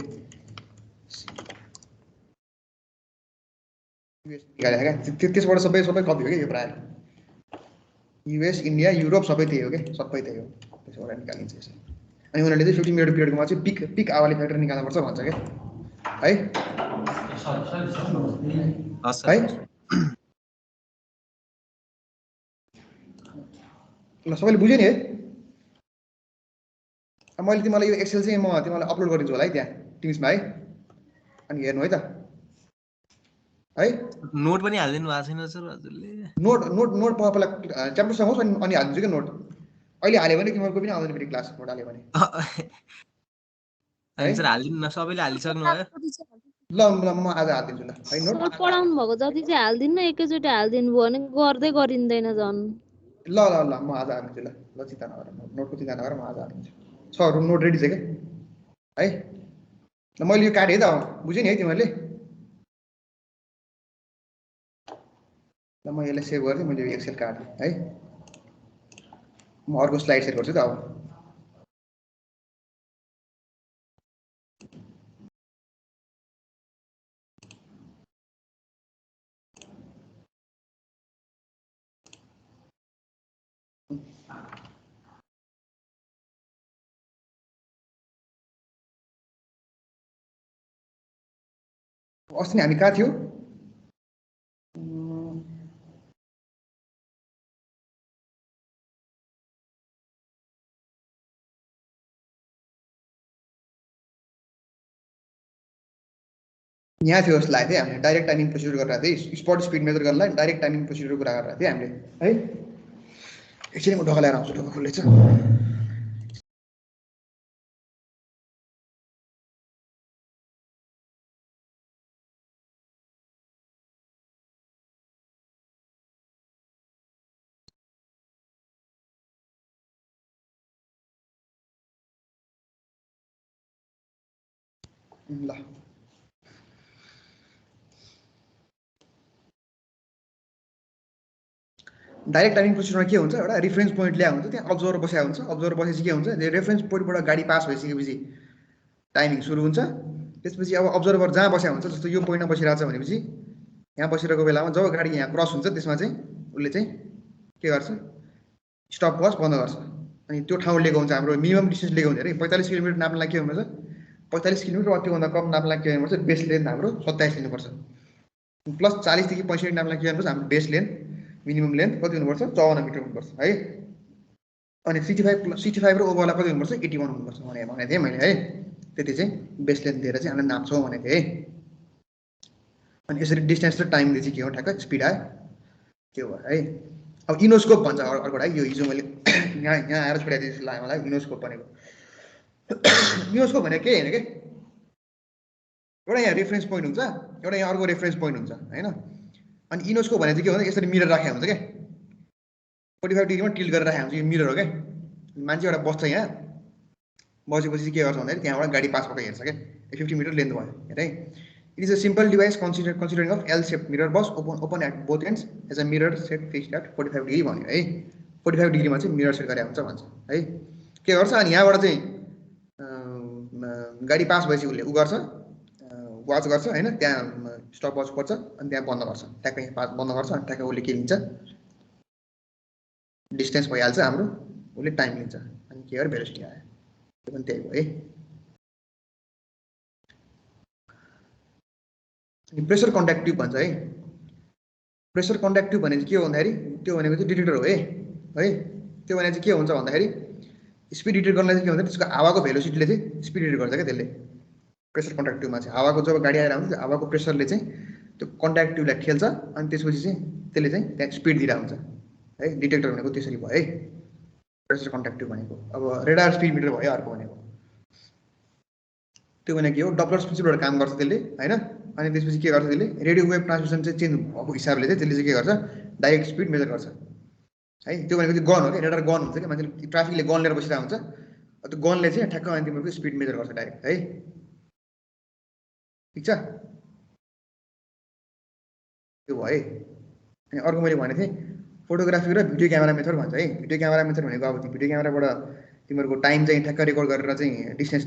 निकालेको क्या। त्यसबाट सबै कपी हो क्या यो प्रायः। युएस, इन्डिया, युरोप सबै त्यही हो क्या, सबै त्यही हो, त्यसबाट निकालिन्छ यसो। अनि उनीहरूले चाहिँ 15 मिनेट पिरियडकोमा चाहिँ पिक आवरली फ्याक्टर निकाल्नुपर्छ भन्छ क्या है। ल सबैले बुझ्यो नि है। अब मैले तिमीलाई यो एक्सेल चाहिँ म तिमीलाई अपलोड गरिदिन्छु होला है त्यहाँ टिम्समा है, अनि हेर्नु है त है। नोट पनि हाल्दिनु भएको छैन सर हजुरले? नोट नोट नोट म पहिला च्याप्टरसँग होस् अनि हालिदिन्छु कि नोट। अहिले हाल्यो भने तिमीहरूको पनि आउँदैन फेरि क्लास, नोट हाल्यो भने सर हालिदिनु न, सबैले हालिसक्नु भयो? ल ल म आज हालिदिन्छु ल है नोट। पढाउनु भएको जति चाहिँ हालिदिनु, एकैचोटि हालिदिनु भयो भने गर्दै गरिँदैन झन्। ल ल ल म आज हालिदिन्छु ल, ल चिन्ता नगर, नोटको चिन्ता नगर, म आज हालिदिन्छु। छ नोट रेडी छ क्या है। ल मैले यो काटेँ है त, बुझ्यो नि है तिमीहरूले। ल म यसलाई सेभ गर्दै मैले यो एक्सेल काटेँ है। म अर्को स्लाइड सेयर गर्छु त अब। अस्ति हामी कहाँ थियो? यहाँ थियो जस्तो लाग्यो हामीले डाइरेक्ट टाइमिङ प्रोसिड्युर गरिरहेको थियौँ, स्पट स्पिड मेजर गर्नलाई डाइरेक्ट टाइमिङ प्रोसिड्युरको कुरा गरिरहेको थियौँ हामीले है। एकछिन म ढोका ल्याएर आउँछु, ढोका खोलेछ। ल डाइरेक्ट टाइमिङ प्रोसिड्युरमा के हुन्छ, एउटा रेफरेन्स पोइन्ट ल्याएको हुन्छ, त्यहाँ अब्जर्भर बसेको हुन्छ। अब्जर्भर बसेपछि के हुन्छ, रेफरेन्स पोइन्टबाट गाडी पास भइसकेपछि टाइमिङ सुरु हुन्छ। त्यसपछि अब अब्जर्भर जहाँ बसेको हुन्छ, जस्तो यो पोइन्टमा बसिरहेको छ भनेपछि यहाँ बसिरहेको बेलामा जब गाडी यहाँ क्रस हुन्छ त्यसमा चाहिँ उसले चाहिँ के गर्छ, स्टप वच बन्द गर्छ। अनि त्यो ठाउँ लिएको हुन्छ, हाम्रो मिनिमम डिस्टेन्स लिएको हुन्छ अरे 45 किलोमिटर नाप्नलाई के हुनुपर्छ, 45 किलोमिटर वा त्योभन्दा कम नाप्नलाई के हुनुपर्छ, बेस लेन्थ हाम्रो 27 लिनुपर्छ प्लस 40 देखि 65 नाप्नलाई के गर्नुपर्छ हाम्रो बेस लेन्थ मिनिमम लेन्थ कति हुनुपर्छ 54 मिटर हुनुपर्छ है अनि 65 र ओभरलाई कति हुनुपर्छ 81 हुनुपर्छ भने थिएँ मैले है त्यति चाहिँ बेस लेन्थ दिएर चाहिँ हामीले नाप्छौँ भनेको थिएँ है अनि यसरी डिस्टेन्स र टाइम दिए चाहिँ के हो ठ्याक्क स्पिड आयो त्यो भयो है अब इनोस्कोप भन्छ अर्को है यो हिजो मैले यहाँ आएर छोडाइदिएँ जस्तो लाग्यो मलाई इनोस्कोप भनेको इनोस्कोप भनेको के होइन के एउटा यहाँ रेफरेन्स पोइन्ट हुन्छ एउटा यहाँ अर्को रेफरेन्स पोइन्ट हुन्छ होइन अनि इनोस्कोप भने चाहिँ के हुन्छ यसरी मिरर राखेको हुन्छ क्या 45 डिग्रीमा टिल्ट गरेर राखेको हुन्छ यो मिरर हो क्या मान्छे एउटा बस्छ यहाँ बसेपछि चाहिँ के गर्छ भन्दाखेरि त्यहाँबाट गाडी पास भएर हेर्छ क्या 50 मिटर लेन्थ भयो हेर है it is a simple device considering of L shape mirror box open at both ends as a mirror set fixed at 45 degree भन्यो है 45 डिग्रीमा चाहिँ मिरर सेट गरेको हुन्छ भन्छ है के गर्छ अनि यहाँबाट चाहिँ गाडी पास भएपछि उसले उ गर्छ वाच गर्छ होइन त्यहाँ स्टप वाच पर्छ अनि त्यहाँ बन्द गर्छ ट्याक्कै पास बन्द गर्छ अनि ट्याक्कै उसले के लिन्छ डिस्टेन्स भइहाल्छ हाम्रो उसले टाइम लिन्छ अनि के गरे भेलोसिटी आयो त्यो पनि त्यही हो है अनि प्रेसर कन्ट्याक्ट ट्युब भन्छ है प्रेसर कन्ट्याक्ट ट्युब भने चाहिँ के हो भन्दाखेरि त्यो भनेको चाहिँ डिटेक्टर हो है त्यो भने चाहिँ के हुन्छ भन्दाखेरि स्पिड डिटेक्ट गर्नलाई चाहिँ के भन्छ त्यसको हावाको भेलोसिटीले चाहिँ स्पिड डिटेक्ट गर्छ क्या त्यसले प्रेसर कन्ट्याक्ट ट्युबमा चाहिँ हावाको जब गाडी आएर आउँछ त्यो हावाको प्रेसरले चाहिँ त्यो कन्ट्याक्ट ट्युबलाई ठेल्छ अनि त्यसपछि चाहिँ त्यसले चाहिँ त्यहाँ स्पिड दिइरहेको हुन्छ है डिटेक्टर भनेको त्यसरी भयो है प्रेसर कन्ट्याक्ट ट्युब भनेको अब रेडार स्पिड मिटर भयो अर्को भनेको त्यो भनेको के हो डप्लर प्रिन्सिपलबाट काम गर्छ त्यसले होइन अनि त्यसपछि के गर्छ त्यसले रेडियो वेभ ट्रान्समिसन चाहिँ चेन्ज भएको हिसाबले चाहिँ त्यसले चाहिँ के गर्छ डाइरेक्ट स्पिड मेजर गर्छ है त्यो भनेको चाहिँ गन हो क्या रेडार गन हुन्छ क्या मान्छेले ट्राफिकले गन लिएर बसिरहेको हुन्छ त्यो गनले चाहिँ ठ्याक्क अनि तिमीहरूको स्पिड मेजर गर्छ डाइरेक्ट है ठिक छ त्यो भयो है अनि अर्को मैले भनेको थिएँ फोटोग्राफी र भिडियो क्यामेरा मेथड भन्छ है भिडियो क्यामेरा मेथड भनेको अब भिडियो क्यामेराबाट तिमीहरूको टाइम चाहिँ ठ्याक्क रेकर्ड गरेर चाहिँ डिस्टेन्स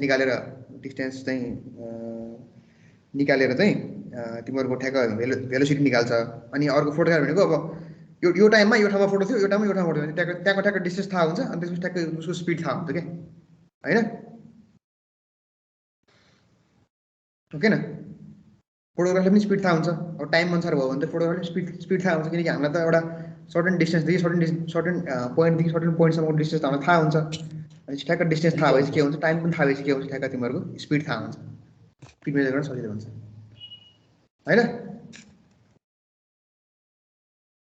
चाहिँ निकालेर चाहिँ तिमीहरूको ठ्याक्क भेलोसिटी निकाल्छ अनि अर्को फोटोग्राफी भनेको अब यो टाइममा यो ठाउँमा फोटो थियो यो ठाउँमा यो ठाउँमा फोटो थियो त्यहाँको ठ्याक्क डिस्टेन्स थाहा हुन्छ अनि त्यसपछि ठ्याक्कै उसको स्पिड थाहा हुन्छ क्या होइन ओके न फोटोग्राफीले पनि स्पिड थाहा हुन्छ अब टाइम अनुसार भयो भने त फोटोग्राफीले स्पिड थाहा हुन्छ किनकि हामीलाई त एउटा सर्टेन डिस्टेन्सदेखि सर्टेन पोइन्टदेखि सर्टेन पोइन्टसम्मको डिस्टेन्स हामीलाई थाहा हुन्छ अनि ठ्याक्क डिस्टेन्स थाहा भएपछि के हुन्छ टाइम पनि थाहा भएपछि के हुन्छ ठ्याक्क तिमीहरूको स्पिड थाहा हुन्छ स्पिड मेजर गर्न सजिलो हुन्छ होइन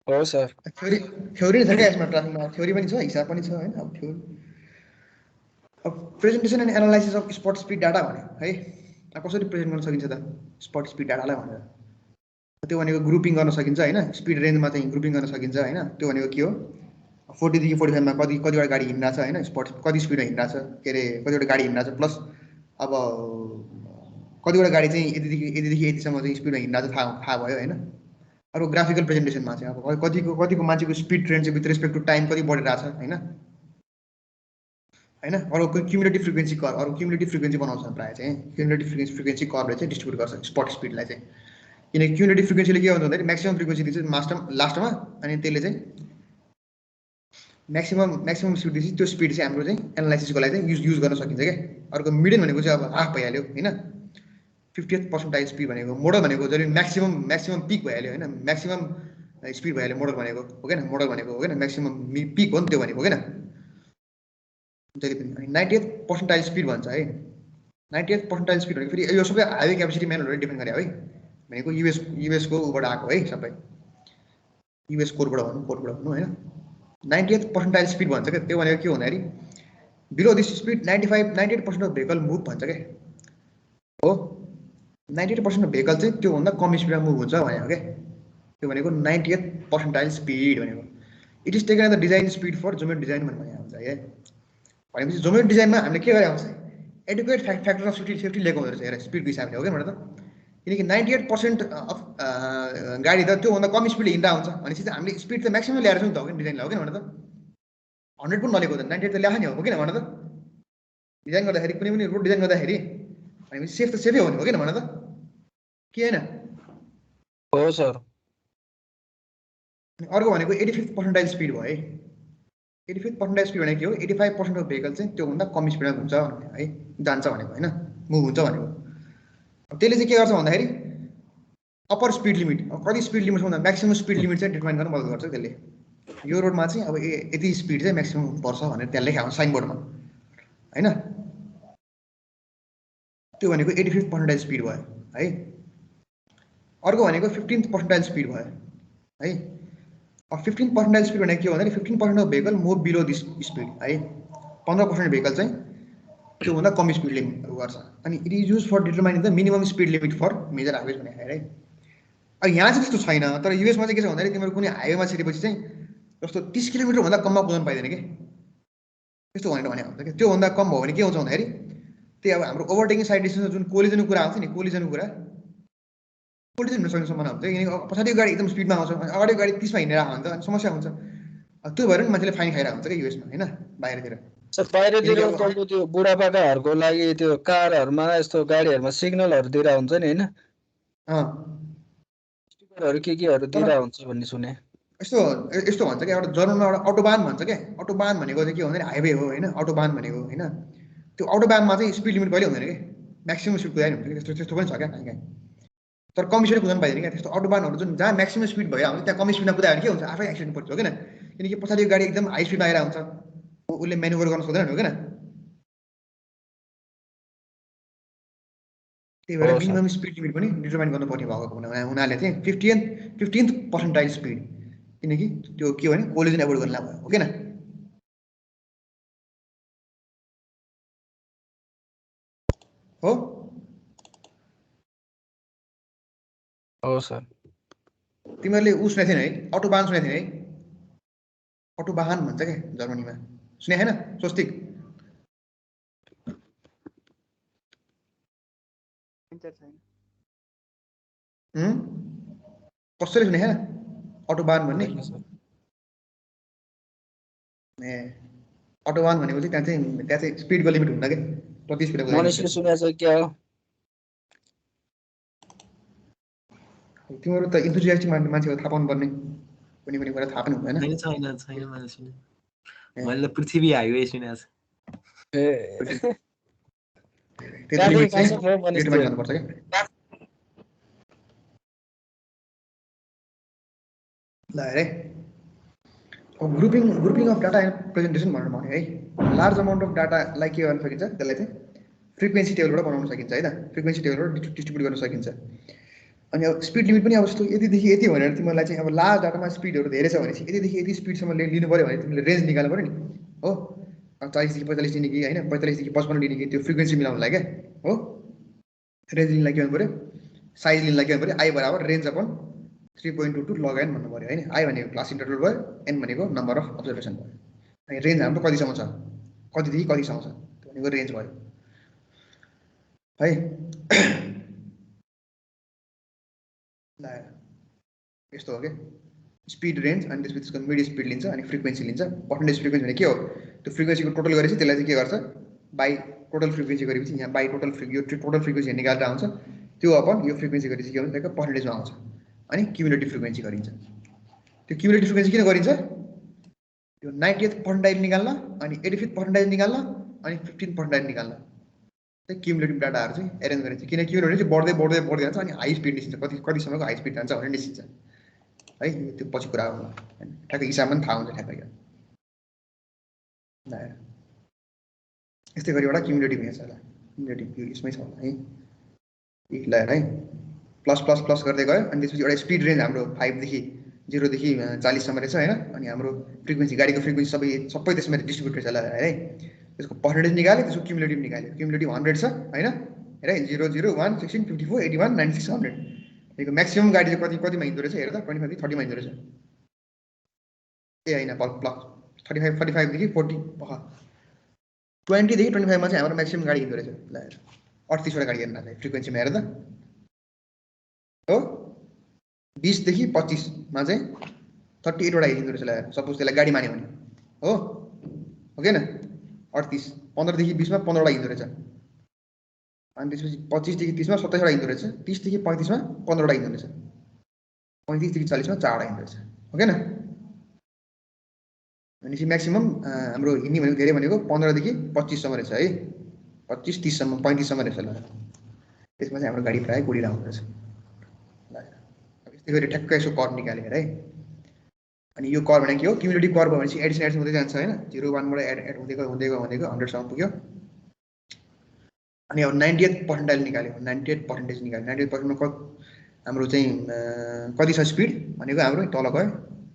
हो सर थ्योरी छ क्या यसमा ट्राफिकमा थ्योरी पनि छ हिसाब पनि छ होइन अब थ्योरी अब presentation and analysis of spot speed data भन्यो है अब कसरी प्रेजेन्ट गर्न सकिन्छ त स्पट स्पिड डाटालाई भनेर त्यो भनेको ग्रुपिङ गर्न सकिन्छ होइन स्पिड रेन्जमा चाहिँ ग्रुपिङ गर्न सकिन्छ होइन त्यो भनेको के हो 40 देखि 45 मा कतिवटा गाडी हिँडिरहेछ होइन स्पट कति स्पिडमा हिँडिरहेछ के अरे कतिवटा गाडी हिँडिरहेछ प्लस अब कतिवटा गाडी चाहिँ यतिदेखि यतिसम्म चाहिँ स्पिडमा हिँडिरहेछ थाहा भयो होइन अरू ग्राफिकल प्रेजेन्टेसनमा चाहिँ अब कतिको मान्छेको स्पिड ट्रेन्ड चाहिँ विथ रेस्पेक्ट टु टाइम कति बढिरहेछ होइन होइन अरूको क्युमुलेटिभ फ्रिक्वेन्सी बनाउँछ प्रायः चाहिँ क्युमुलेटिभ फ्रिक्वेन्सी कर्वले चाहिँ डिस्ट्रिब्युट गर्छ स्पट स्पिडलाई चाहिँ किनकि क्युमुलेटिभ फ्रिक्वेन्सीले के हुन्छ भन्दाखेरि म्याक्सिमम फ्रिक्वेन्सी दिन्छ लास्टमा अनि त्यसले चाहिँ म्याक्सिमम स्पिड दिन्छ त्यो स्पिड चाहिँ हाम्रो चाहिँ एनालाइसिसको लागि चाहिँ युज गर्न सकिन्छ क्या अर्को मिडियन भनेको चाहिँ अब हाफ भइहाल्यो होइन 50th पर्सेन्टाइल स्पिड भनेको मोडल भनेको जहिले म्याक्सिमम पिक भइहाल्यो होइन म्याक्सिमम स्पिड भइहाल्यो मोडल भनेको हो क्या मोडल भनेको हो क्या म्याक्सिमम पिक हो नि त्यो भनेको हो क्या जहिले पनि 90th पर्सेन्टाइल स्पिड भन्छ है 90th पर्सेन्टाइल स्पिड भनेको फेरि यो सबै हाइवे क्यापेसिटी म्यानहरूले डिपेन्ड गरे है भनेको युएसको ऊबाट आएको है सबै युएस कोडबाट भनौँ होइन 90th पर्सेन्टाइल स्पिड भन्छ क्या त्यो भनेको के भन्दाखेरि below this speed 98% of vehicle move भन्छ क्या हो 98% अफ भेहिकल चाहिँ त्योभन्दा कम स्पिडमा मुभ हुन्छ भनेको क्या त्यो भनेको 90th पर्सेन्टाइल स्पिड भनेको it is taken the design speed for geometric design भन्ने हुन्छ है भनेपछि जोमेट डिजाइनमा हामीले के गरे आउँछ एडुकेट फ्याक्टर अफ सेफ्टी लिएको हुँदो रहेछ हेर स्पिडको हिसाबले हो क्या भनेर त किनकि 98% अफ गाडी त त्योभन्दा कम स्पिडले हिँड्दा हुन्छ भनेपछि चाहिँ हामीले स्पिड त म्याक्सिमम ल्याएर छौँ नि त हो कि डिजाइनलाई हो कि भनेर त 100 पनि नलिएको त 98 त ल्याएको नि हो किन भनेर त डिजाइन गर्दाखेरि कुनै पनि रोड डिजाइन गर्दाखेरि भनेपछि सेफ त सेफै हो नि हो किन भनेर त के होइन हो सर अर्को भनेको 85th पर्सेन्टाइल स्पिड भयो है 85th पर्सेन्टाइल स्पिड भनेको के हो 85% अफ भेहिकल चाहिँ त्योभन्दा कम स्पिडमा घुम्छ है जान्छ भनेको होइन मुभ हुन्छ भनेको त्यसले चाहिँ के गर्छ भन्दाखेरि अप्पर स्पिड लिमिट कति स्पिड लिमिट भन्दा म्याक्सिमम स्पिड लिमिट चाहिँ डिटरमाइन गर्न मद्दत गर्छ त्यसले यो रोडमा चाहिँ अब यति स्पिड चाहिँ म्याक्सिमम हुनुपर्छ भनेर त्यहाँ लेखा हुन्छ साइनबोर्डमा हैन त्यो भनेको 85th पर्सेन्टाइल स्पिड भयो है अर्को भनेको 15th पर्सेन्टाइल स्पिड भयो है अब 15th पर्सेन्टाइल स्पिड भनेको के हो भन्दाखेरि 15% of vehicle move below this speed है 15% भेहिकल चाहिँ त्योभन्दा कम स्पिडले गर्छ अनि it is use for determining the minimum speed limit for major highways भने है अब यहाँ चाहिँ त्यस्तो छैन तर युएसमा चाहिँ के छ भन्दाखेरि तिमीहरू कुनै हाइवेमा छिरेपछि चाहिँ जस्तो 30 किलोमिटर भन्दा कममा कुदाउनु पाइदैन के त्यस्तो भनेर भने हुन्छ के त्योभन्दा कम भयो भने के हुन्छ भन्दाखेरि त्यही अब हाम्रो ओभरटेकिङ साइड डिस्टेन्समा जुन कोलिजनको कुरा आउँछ नि कोलिजनको कुरा कोलिजन हुन सक्ने सम्भावना हुन्छ किनकि पछाडिको गाडी एकदम स्पिडमा आउँछ अनि अगाडिको गाडी 30 मा हिँडेर आउँछ अनि समस्या हुन्छ त्यो भएर नि मान्छेले फाइन खाइरहेको हुन्छ कि युएसमा हैन बाहिरतिर सर बाहिरतिर तपाईँको त्यो बुढापाकाहरूको लागि त्यो कारहरूमा यस्तो गाडीहरूमा सिग्नलहरू दिएर हुन्छ नि हैन स्टिकरहरू केहरू दिएर हुन्छ भन्ने सुने यस्तो यस्तो भन्छ क्या एउटा जर्मनमा एउटा अटोबान भन्छ क्या अटोबान भनेको चाहिँ के भन्दाखेरि हाइवे हो हैन अटोबान भनेको हैन त्यो अटोबानमा चाहिँ स्पिड लिमिट कहिले हुँदैन के म्याक्सिमम स्पिड कुदाइ हुन्छ त्यस्तो त्यस्तो पनि छ क्या कहीँ तर कम स्पिडमा कुदाउनु पाइदैन क्या त्यस्तो अटोबानहरू जुन जहाँ म्याक्सिमम स्पिड भइरहेको हुन्छ त्यहाँ कम स्पिडमा कुदायो भने के हुन्छ आफै एक्सिडेन्ट पर्छ हो किन किनकि पछाडिको गाडी एकदम हाई स्पिडमा आइरहेको हुन्छ उसले म्यानुभर गर्न सक्दैन हो किन त्यही भएर मिनिमम स्पिड लिमिट पनि डिटरमाइन गर्नुपर्ने भएको उनीहरूले चाहिँ 15th पर्सेन्टाइल स्पिड किनकि त्यो के हो भने कोलिजन एभोइड गर्न भयो हो किन हो हो सर तिमीहरूले उ सुनेको थिएन है अटोबान सुनेको थिएन है अटोबाहन भन्छ क्या जर्मनीमा सुने हैन स्वस्तिक कसरी सुने हैन अटोबान भन्ने ए अटोबान भनेको चाहिँ त्यहाँ चाहिँ स्पिडको लिमिट हुँदैन के कति स्पिडमा मनुष्यले सुनेको छ क्या हो तिमीहरू त इन्थुजियास्टिक मान्छे हो थाहा पाउनु पर्ने कुनै कुनै कुरा थाहा पनि हुँदैन छैन मैले सुने मैले पृथ्वी हाइवे सुनेको छ त्यो लिमिट चाहिँ डिटरमाइन गर्नुपर्छ के ल हेरे अब grouping of data and presentation भनेर भने है लार्ज अमाउन्ट अफ डाटालाई के गर्न सकिन्छ त्यसलाई चाहिँ फ्रिक्वेन्सी टेबलबाट बनाउन सकिन्छ है त फ्रिक्वेन्सी टेबलबाट डिस्ट्रिब्युट गर्न सकिन्छ अनि अब स्पिड लिमिट पनि अब जस्तो यतिदेखि यति भनेर तिमीलाई चाहिँ अब लार्ज डाटामा स्पिडहरू धेरै छ भनेपछि यतिदेखि यति स्पिडसम्म लिनु पऱ्यो भने तिमीले रेन्ज निकाल्नु पऱ्यो नि हो 40 देखि 45 लिने कि हैन 45 देखि 55 लिने कि त्यो फ्रिक्वेन्सी मिलाउनलाई क्या हो रेन्ज लिनलाई के गर्नु पऱ्यो साइज लिनलाई के गर्नु पऱ्यो आई बराबर रेन्ज अपन 3.22 लग एन भन्नु पऱ्यो हैन आई भनेको क्लास इन्टरभल भयो एन भनेको नम्बर अफ अब्जर्भेसन भयो अनि रेन्ज हाम्रो कतिसम्म छ कतिदेखि कतिसम्म छ त्यो भनेको रेन्ज भयो है ल यस्तो हो के स्पिड रेन्ज अनि त्यसपछि त्यसको मिड स्पिड लिन्छ अनि फ्रिक्वेन्सी लिन्छ पर्सेन्टेज फ्रिक्वेन्सी भने के हो त्यो फ्रिक्वेन्सीको टोटल गरेपछि त्यसलाई चाहिँ के गर्छ बाई टोटल फ्रिक्वेन्सी गरेपछि यहाँ बाई टोटल फ्रिक्वेन्सी निकालेर आउँछ त्यो अपन यो फ्रिक्वेन्सी गरेपछि के हुन्छ त्यसको पर्सेन्टेजमा आउँछ अनि क्युमुलेटिभ फ्रिक्वेन्सी गरिन्छ त्यो क्युमुलेटिभ फ्रिक्वेन्सी किन गरिन्छ त्यो 90th पर्सेन्टाइल निकाल्न अनि 85th पर्सेन्टाइल निकाल्न अनि 15th पर्सेन्टाइल निकाल्न त्यो क्युमुलेटिभ डाटाहरू चाहिँ एरेन्ज गरिन्छ किनकि क्युमुलेटिभ चाहिँ बढ्दै बढ्दै बढ्दै जान्छ अनि हाई स्पिड निस्किन्छ कतिसम्मको हाई स्पिड जान्छ भनेर निस्किन्छ है त्यो पछि कुरा हो ठ्याक्कै हिसाबमा पनि थाहा हुन्छ ठ्याक्कै ल यस्तै गरी एउटा क्युमुलेटिभ यहाँ छ ल क्युमुलेटिभ यो यसमै छ होला है ल है प्लस प्लस प्लस गर्दै गयो अनि त्यसपछि एउटा स्पिड रेन्ज हाम्रो 5 देखि 0 देखि 40 सम्म रहेछ हैन अनि हाम्रो फ्रिक्वेन्सी गाडीको फ्रिक्वेन्सी सबै त्यसमा डिस्ट्रिब्युट रहेछ ल है त्यसको पर्सेन्टेज निकाल्यो त्यसको क्युमुलेटिभ निकाल्यो क्युमुलेटिभ 100 छ हैन हेर 0 0 1 16 54 81 96 100 यो म्याक्सिमम गाडी चाहिँ कतिमा हिँड्दो रहेछ हेर त 25 देखि 30 मा हिँड्दो रहेछ ए हैन प्लस 35 45 देखि 40 पख 20 देखि 25 मा चाहिँ हाम्रो म्याक्सिमम गाडी हिँड्दो रहेछ ल 38 वटा गाडी हेर्न फ्रिक्वेन्सीमा हेर त हो 20 देखि 25 मा चाहिँ 38 वटा हिँड्दो रहेछ ल सपोज त्यसलाई गाडी मान्यो भने हो ओके न 38 15 देखि 20 मा 15 वटा हिँड्दो रहेछ अनि त्यसपछि 25 देखि 30 मा 27 वटा हिँड्दो रहेछ 30 देखि 35 मा 15 वटा हिँड्दो रहेछ 35 देखि 40 मा 4 वटा हिँड्दो रहेछ ओके न अनि म्याक्सिमम हाम्रो हिँड्ने भनेको धेरै भनेको 15 देखि 25 सम्म रहेछ है 25 30 सम्म 35 सम्म रहेछ ल त्यसमा चाहिँ हाम्रो गाडी प्राय कुडिरहेको हुन्छ ल त्यो गरी ठ्याक्कै यसो कर्व निकालेर है अनि यो कर्व भनेको के हो क्युमुलेटिभ कर्व भनेपछि एडिसन हुँदै जान्छ हैन 0 1 बाट एड हुँदै गयो 100 सम्म पुग्यो अनि अब 98th पर्सेन्टाइल निकाल्यो 98% निकाल्यो 98% मा हाम्रो चाहिँ कति छ स्पिड भनेको हाम्रो तल गयो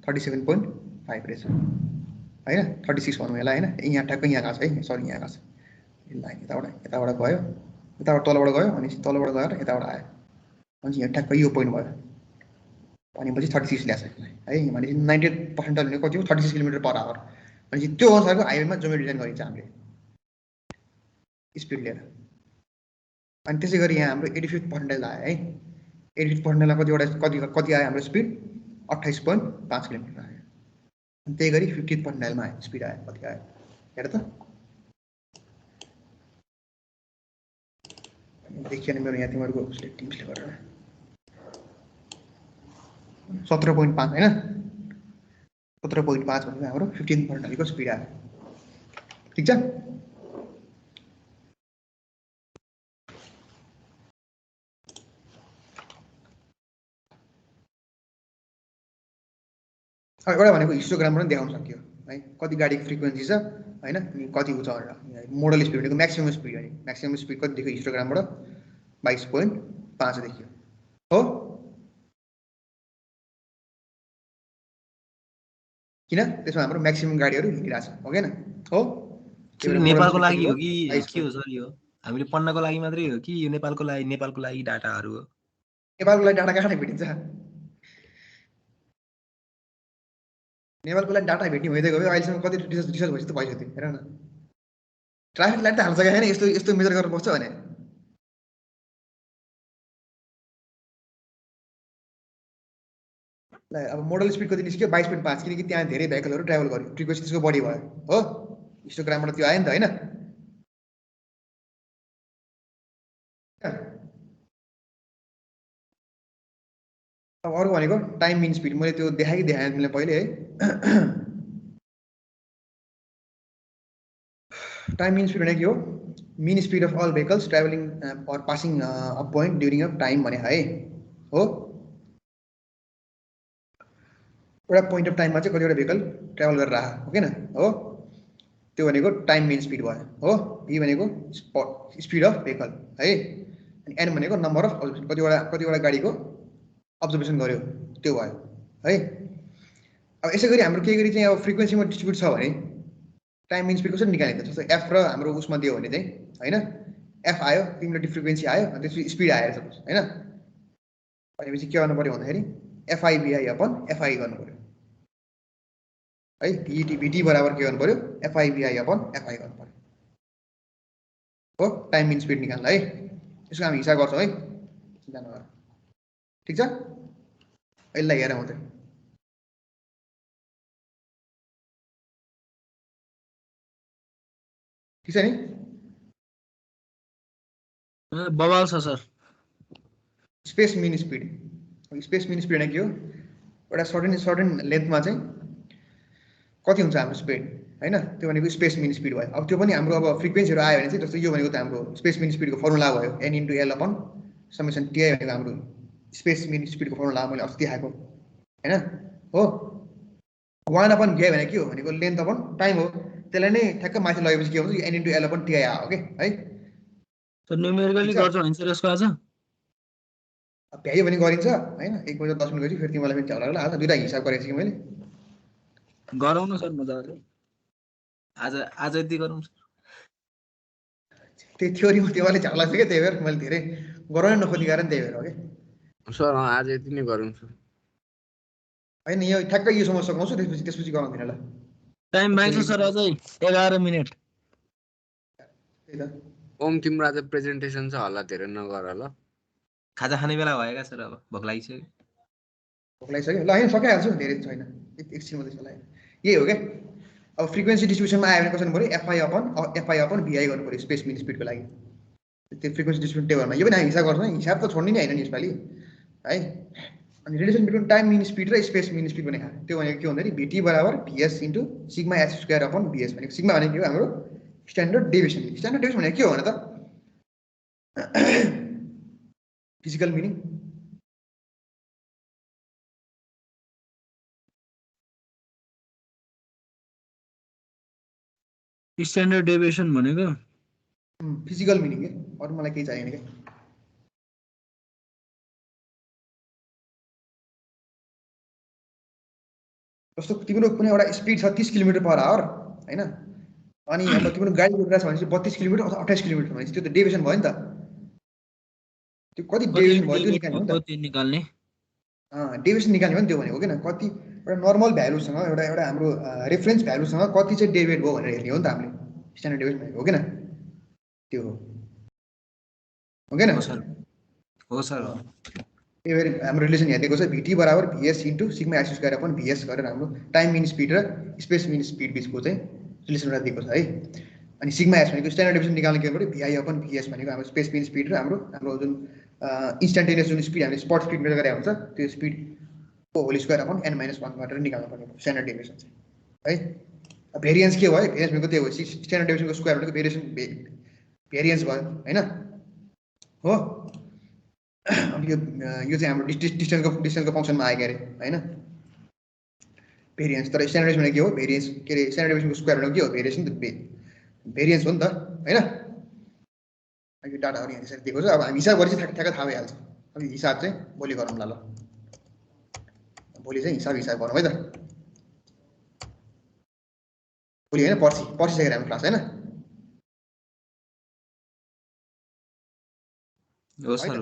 37.5 रहेछ हैन 36 भनौँ यसलाई हैन यहाँ ठ्याक्कै यहाँ गएको छ है सरी यहाँ गएको छ यो लाइन यताबाट गयो यताबाट तलबाट गयो अनि तलबाट गएर यताबाट आयो अनि यहाँ ठ्याक्कै यो पोइन्ट भयो भनेपछि 36 ल्याछ है भनेपछि 98 पर्सेन्टाइल भनेको कति हो 36 किलोमिटर पर आवर भनेपछि त्यो अनुसारको हाइवेमा जोमेट्री डिजाइन गरिन्छ हामीले स्पिड लिएर अनि त्यसै गरी यहाँ हाम्रो 85th पर्सेन्टाइल आयो है 85th पर्सेन्टाइलमा कति आयो हाम्रो स्पिड 28.5 किलोमिटर आयो अनि त्यही गरी 50th पर्सेन्टाइलमा आयो स्पिड आयो कति आयो हेर त देखिएन मेरो यहाँ तिमीहरूको उसले टिम्सले गरेर 17.5 हैन 17.5 भनेको हाम्रो 15th पर्सेन्टाइलको स्पिड आयो ठीक छ एउटा भनेको हिस्टोग्रामबाट पनि देखाउन सकियो है कति गाडीको फ्रिक्वेन्सी छ हैन अनि कति उच्च भनेर मोडल स्पिड भनेको म्याक्सिमम स्पिड हो नि म्याक्सिमम स्पिड कति देखियो हिस्टोग्रामबाट 22.5 देखियो हो किन त्यसमा हाम्रो म्याक्सिमम गाडीहरू हिँडिरहेछ हो हैन हो नेपालको लागि हो कि के हो सर यो हामीले पढ्नको लागि मात्रै हो कि यो नेपालको लागि डाटाहरू हो नेपालको लागि डाटा कहाँ भेटिन्छ नेपालको लागि डाटा भेट्ने हुँदै गयो अहिलेसम्म कति रिसर्च भइसक्यो भइसक्यो हेर न ट्राफिक लाइट त हाल्छ हैन यस्तो मेजर गरेर बस्छ भने ल अब मोडल स्पिड कति निस्क्यो 22.5 किनकि त्यहाँ धेरै भेहिकलहरु ट्राभल गर्यो फ्रिक्वेन्सी त्यसको बढी भयो हो हिस्टोग्रामबाट त्यो आयो नि त हैन अब अरु भनेको टाइम मिन स्पिड मैले त्यो देखाएँ तिमीलाई पहिले है टाइम मिन स्पिड भनेको के हो mean speed of all vehicles travelling or passing a point during a time भने है हो एउटा पोइन्ट अफ टाइममा चाहिँ कतिवटा भेहिकल ट्राभल गरेर आयो हो किन हो त्यो भनेको टाइम मिन स्पिड भयो हो बी भनेको स्पिड अफ भेहिकल है अनि एन भनेको नम्बर अफ अब्जर्भेसन कतिवटा गाडीको अब्जर्भेसन गर्यो त्यो भयो है अब यसै गरी हाम्रो के गरी चाहिँ अब फ्रिक्वेन्सीमा डिस्ट्रिब्युट छ भने टाइम मिन स्पिड कसरी निकालिन्छ जस्तो एफ र हाम्रो उसमा दियो भने चाहिँ हैन एफ आयो क्युमुलेटिभ फ्रिक्वेन्सी आयो अनि त्यसपछि स्पिड आयो सपोज हैन भनेपछि के गर्नु पर्यो भन्दाखेरि एफआई बीआई अपन एफआई गर्नु पर्यो है ईटी बीटी बराबर के गर्नु पर्यो एफआई बीआई अपन एफआई गर्नु पर्यो हो टाइम मिन स्पिड निकाल्न है यसको हामी हिसाब गर्छौं है चिन्ता नगर ठीक छ यसलाई हेरौँ त ठीक छ नि बवाल छ सर स्पेस मिन स्पिड भनेको के हो एउटा सर्टेन लेन्थमा चाहिँ कति हुन्छ हाम्रो स्पिड हैन त्यो भनेको स्पेस मिन स्पिड भयो अब त्यो पनि हाम्रो अब फ्रिक्वेन्सीहरु आयो भने चाहिँ जस्तो यो भनेको त हाम्रो स्पेस मिन स्पिडको फर्मुला भयो n * l upon summation ti भनेको हाम्रो स्पेस मिन स्पिडको फर्मुला मैले अस्ति देखाएको हैन हो 1 अपन v भनेको के हो भनेको लेन्थ अपन टाइम हो त्यसलाई नै ठ्याक्क माथि लगेपछि के हुन्छ यो n * l अपन ti आयो के है त न्युमेरिकली गर्छ हुन्छ यसको आज भ्यायो भने गरिन्छ हैन 1 बजे 10 मिनेट गएपछि फेरि तिमीलाई पनि झ्याउ लाग्ला आज दुईटा हिसाब गरेको छु मैले गरौँ न सर मजाले आज यति गरौँ त्यो थ्योरीमा तिमीलाई झ्याउ लाग्छ के त्यही भएर मैले धेरै गराउन नखोज्ने कारण त्यही भएर हो के सर आज यति नै गरौँ सर हैन यो ठ्याक्कै यो समस्या सकाउँछु त्यसपछि गराउँदिन ल टाइम बाँच्छ सर अझै 11 मिनेट त्यही त ओम तिम्रो आज प्रेजेन्टेसन छ होला धेरै नगर ल खाजा खाने बेला भएका सर अब भोक लागिसक्यो भोक लागिसक्यो ल हैन सकिहाल्छु धेरै छैन एकछिन मात्रै छ ल यही हो के अब फ्रिक्वेन्सी डिस्ट्रिब्युसनमा आयो भने कसरी पर्यो एफआई अपन बीआई गर्नु पर्यो स्पेस मिन स्पिडको लागि त्यो फ्रिक्वेन्सी डिस्ट्रिब्युसन टेबलमा यो पनि हामी हिसाब गर्छौँ हिसाब त छोड्ने नै हैन नि यसपालि है अनि relation between time mean speed र स्पेस मिन स्पिड भनेको त्यो भनेको के भन्दाखेरि vt बराबर vs * sigma h² upon vs भनेको सिग्मा भनेको के हो हाम्रो स्ट्यान्डर्ड डेभिएसन भनेको के हो भने त फिजिकल मिनिङ स्ट्यान्डर्ड डेभिएसन भनेको फिजिकल मिनिङ के अरू मलाई केही चाहिएन के जस्तो तिम्रो कुनै एउटा स्पिड छ 30 km/h हैन अनि अब तिम्रो गाडी कुदिरहेछ भने चाहिँ 32 km अथवा 28 km भनेपछि त्यो त डेभिएसन भयो नि त त्यो कति डेभिएसन भयो त्यो निकाल्ने हो नि त त्यो निकाल्ने डेभिएसन निकाल्ने हो नि त्यो भनेको किन कति एउटा नर्मल भ्यालुसँग एउटा हाम्रो रेफरेन्स भ्यालुसँग कति चाहिँ डेभिएट भयो भनेर हेर्ने हो नि त हामीले स्ट्यान्डर्ड डेभिएसन भनेको हो किन त्यो हो किन हो सर त्यही हाम्रो रिलेसन यहाँ दिएको छ VT बराबर VS into sigma x square upon VS गरेर हाम्रो टाइम मिन स्पिड र स्पेस मिन स्पिड बिचको चाहिँ रिलेसन एउटा दिएको छ है अनि सिग्मा एक्स भनेको स्ट्यान्डर्ड डेभिएसन निकाल्ने के भनेको VI अपन VS भनेको हाम्रो स्पेस मिन स्पिड र हाम्रो जुन इन्स्ट्यान्टेनियस जुन स्पिड हामीले स्पट स्पिड मेजर गरेको हुन्छ त्यो स्पिड को होल स्क्वायर अपन n-1 गरेर निकाल्नु पर्ने स्ट्यान्डर्ड डेभिएसन चाहिँ है भेरिएन्स के भयो भेरिएन्स भनेको त्यही हो स्ट्यान्डर्ड डेभिएसनको स्क्वायर भनेको भेरिएन्स भयो हैन हो अनि यो चाहिँ हाम्रो डिस्टेन्सको फंक्सनमा आएको अरे हैन भेरिएन्स तर स्ट्यान्डर्ड डेभिएसन के हो भेरिएन्स के अरे स्ट्यान्डर्ड डेभिएसनको स्क्वायर भनेको के हो भेरिएसन त भेरिएन्स हो नि त हैन यो डाटाहरु यहाँ यसरी दिएको छ अब हामी हिसाब गरेपछि ठ्याक्क थाहा भइहाल्छ अब हिसाब चाहिँ भोलि गरौँला ल भोलि चाहिँ हिसाब गरौँ है त भोलि हैन पर्सि सकेर हाम्रो क्लास हैन हो सर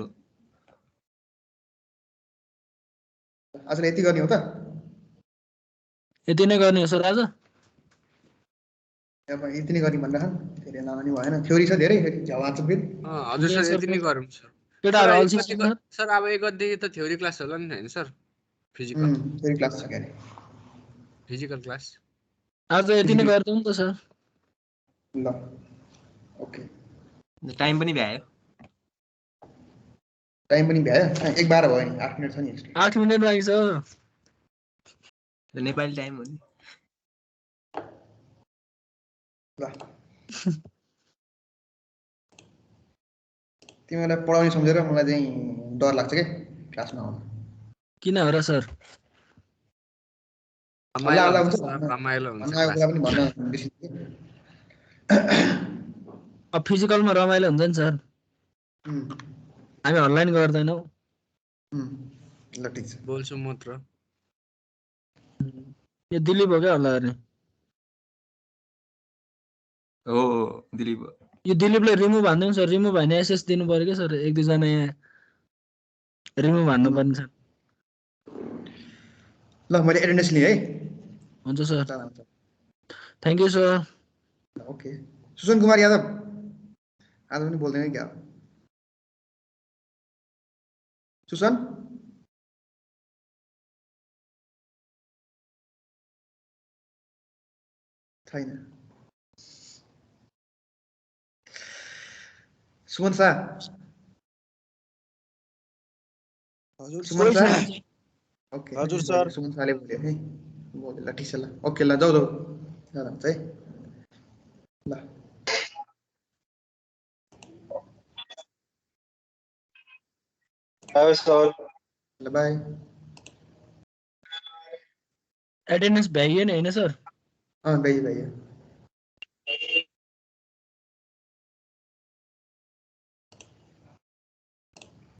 आजलाई यति गर्ने हो त यति नै गर्ने हो सर आज अब यति नै गर्ने भनिराखन फेरि लामा नि भएन थ्योरी छ धेरै फेरि झवान्छ फेरि हजुर सर यति नै गरौँ सर केटाहरु अल्छी सर अब एक गतेदेखि त थ्योरी क्लास होला नि हैन सर फिजिकल थ्योरी क्लास छ के अरे फिजिकल क्लास आज यति नै गर्छौं नि त सर ल ओके टाइम पनि भ्यायो टाइम पनि भ्यायो 1:12 भयो नि 8 मिनेट छ नि एक्स्ट्रा 8 मिनेट बाँकी छ नेपाली टाइम हो नि ल तिमीलाई पढाउने सम्झेर मलाई चाहिँ डर लाग्छ के क्लासमा आउन किन हो र सर रमाइलो हुन्छ पनि भन्न बेसी अब फिजिकलमा रमाइलो हुन्छ नि सर हामी अनलाइन गर्दैनौ ल ठीक छ बोल्छु मात्र यो दिलीप हो क्या होला अरे हो दिलीप यो दिलीपले रिमुभ हान्दिउँ सर रिमुभ हान्ने एसएस दिनु पर्यो क्या सर एक दुईजना यहाँ रिमुभ हान्नु पर्ने छ ल मैले एटेन्डेन्स लिएँ है हुन्छ sir thank you sir okay Susan Kumar Yadav आज पनि बोल्दैन क्या सुसन छैन सुमन शाह हजुर सुमन शाह ओके हजुर सर सुमन शाहले बोल्यो है बोल्यो ल ठिक छ ल ओके ल जाऊ जाऊ है ल बाय सर ल बाय एटेन्डेन्स भ्याइयो नि हैन सर भ्याइयो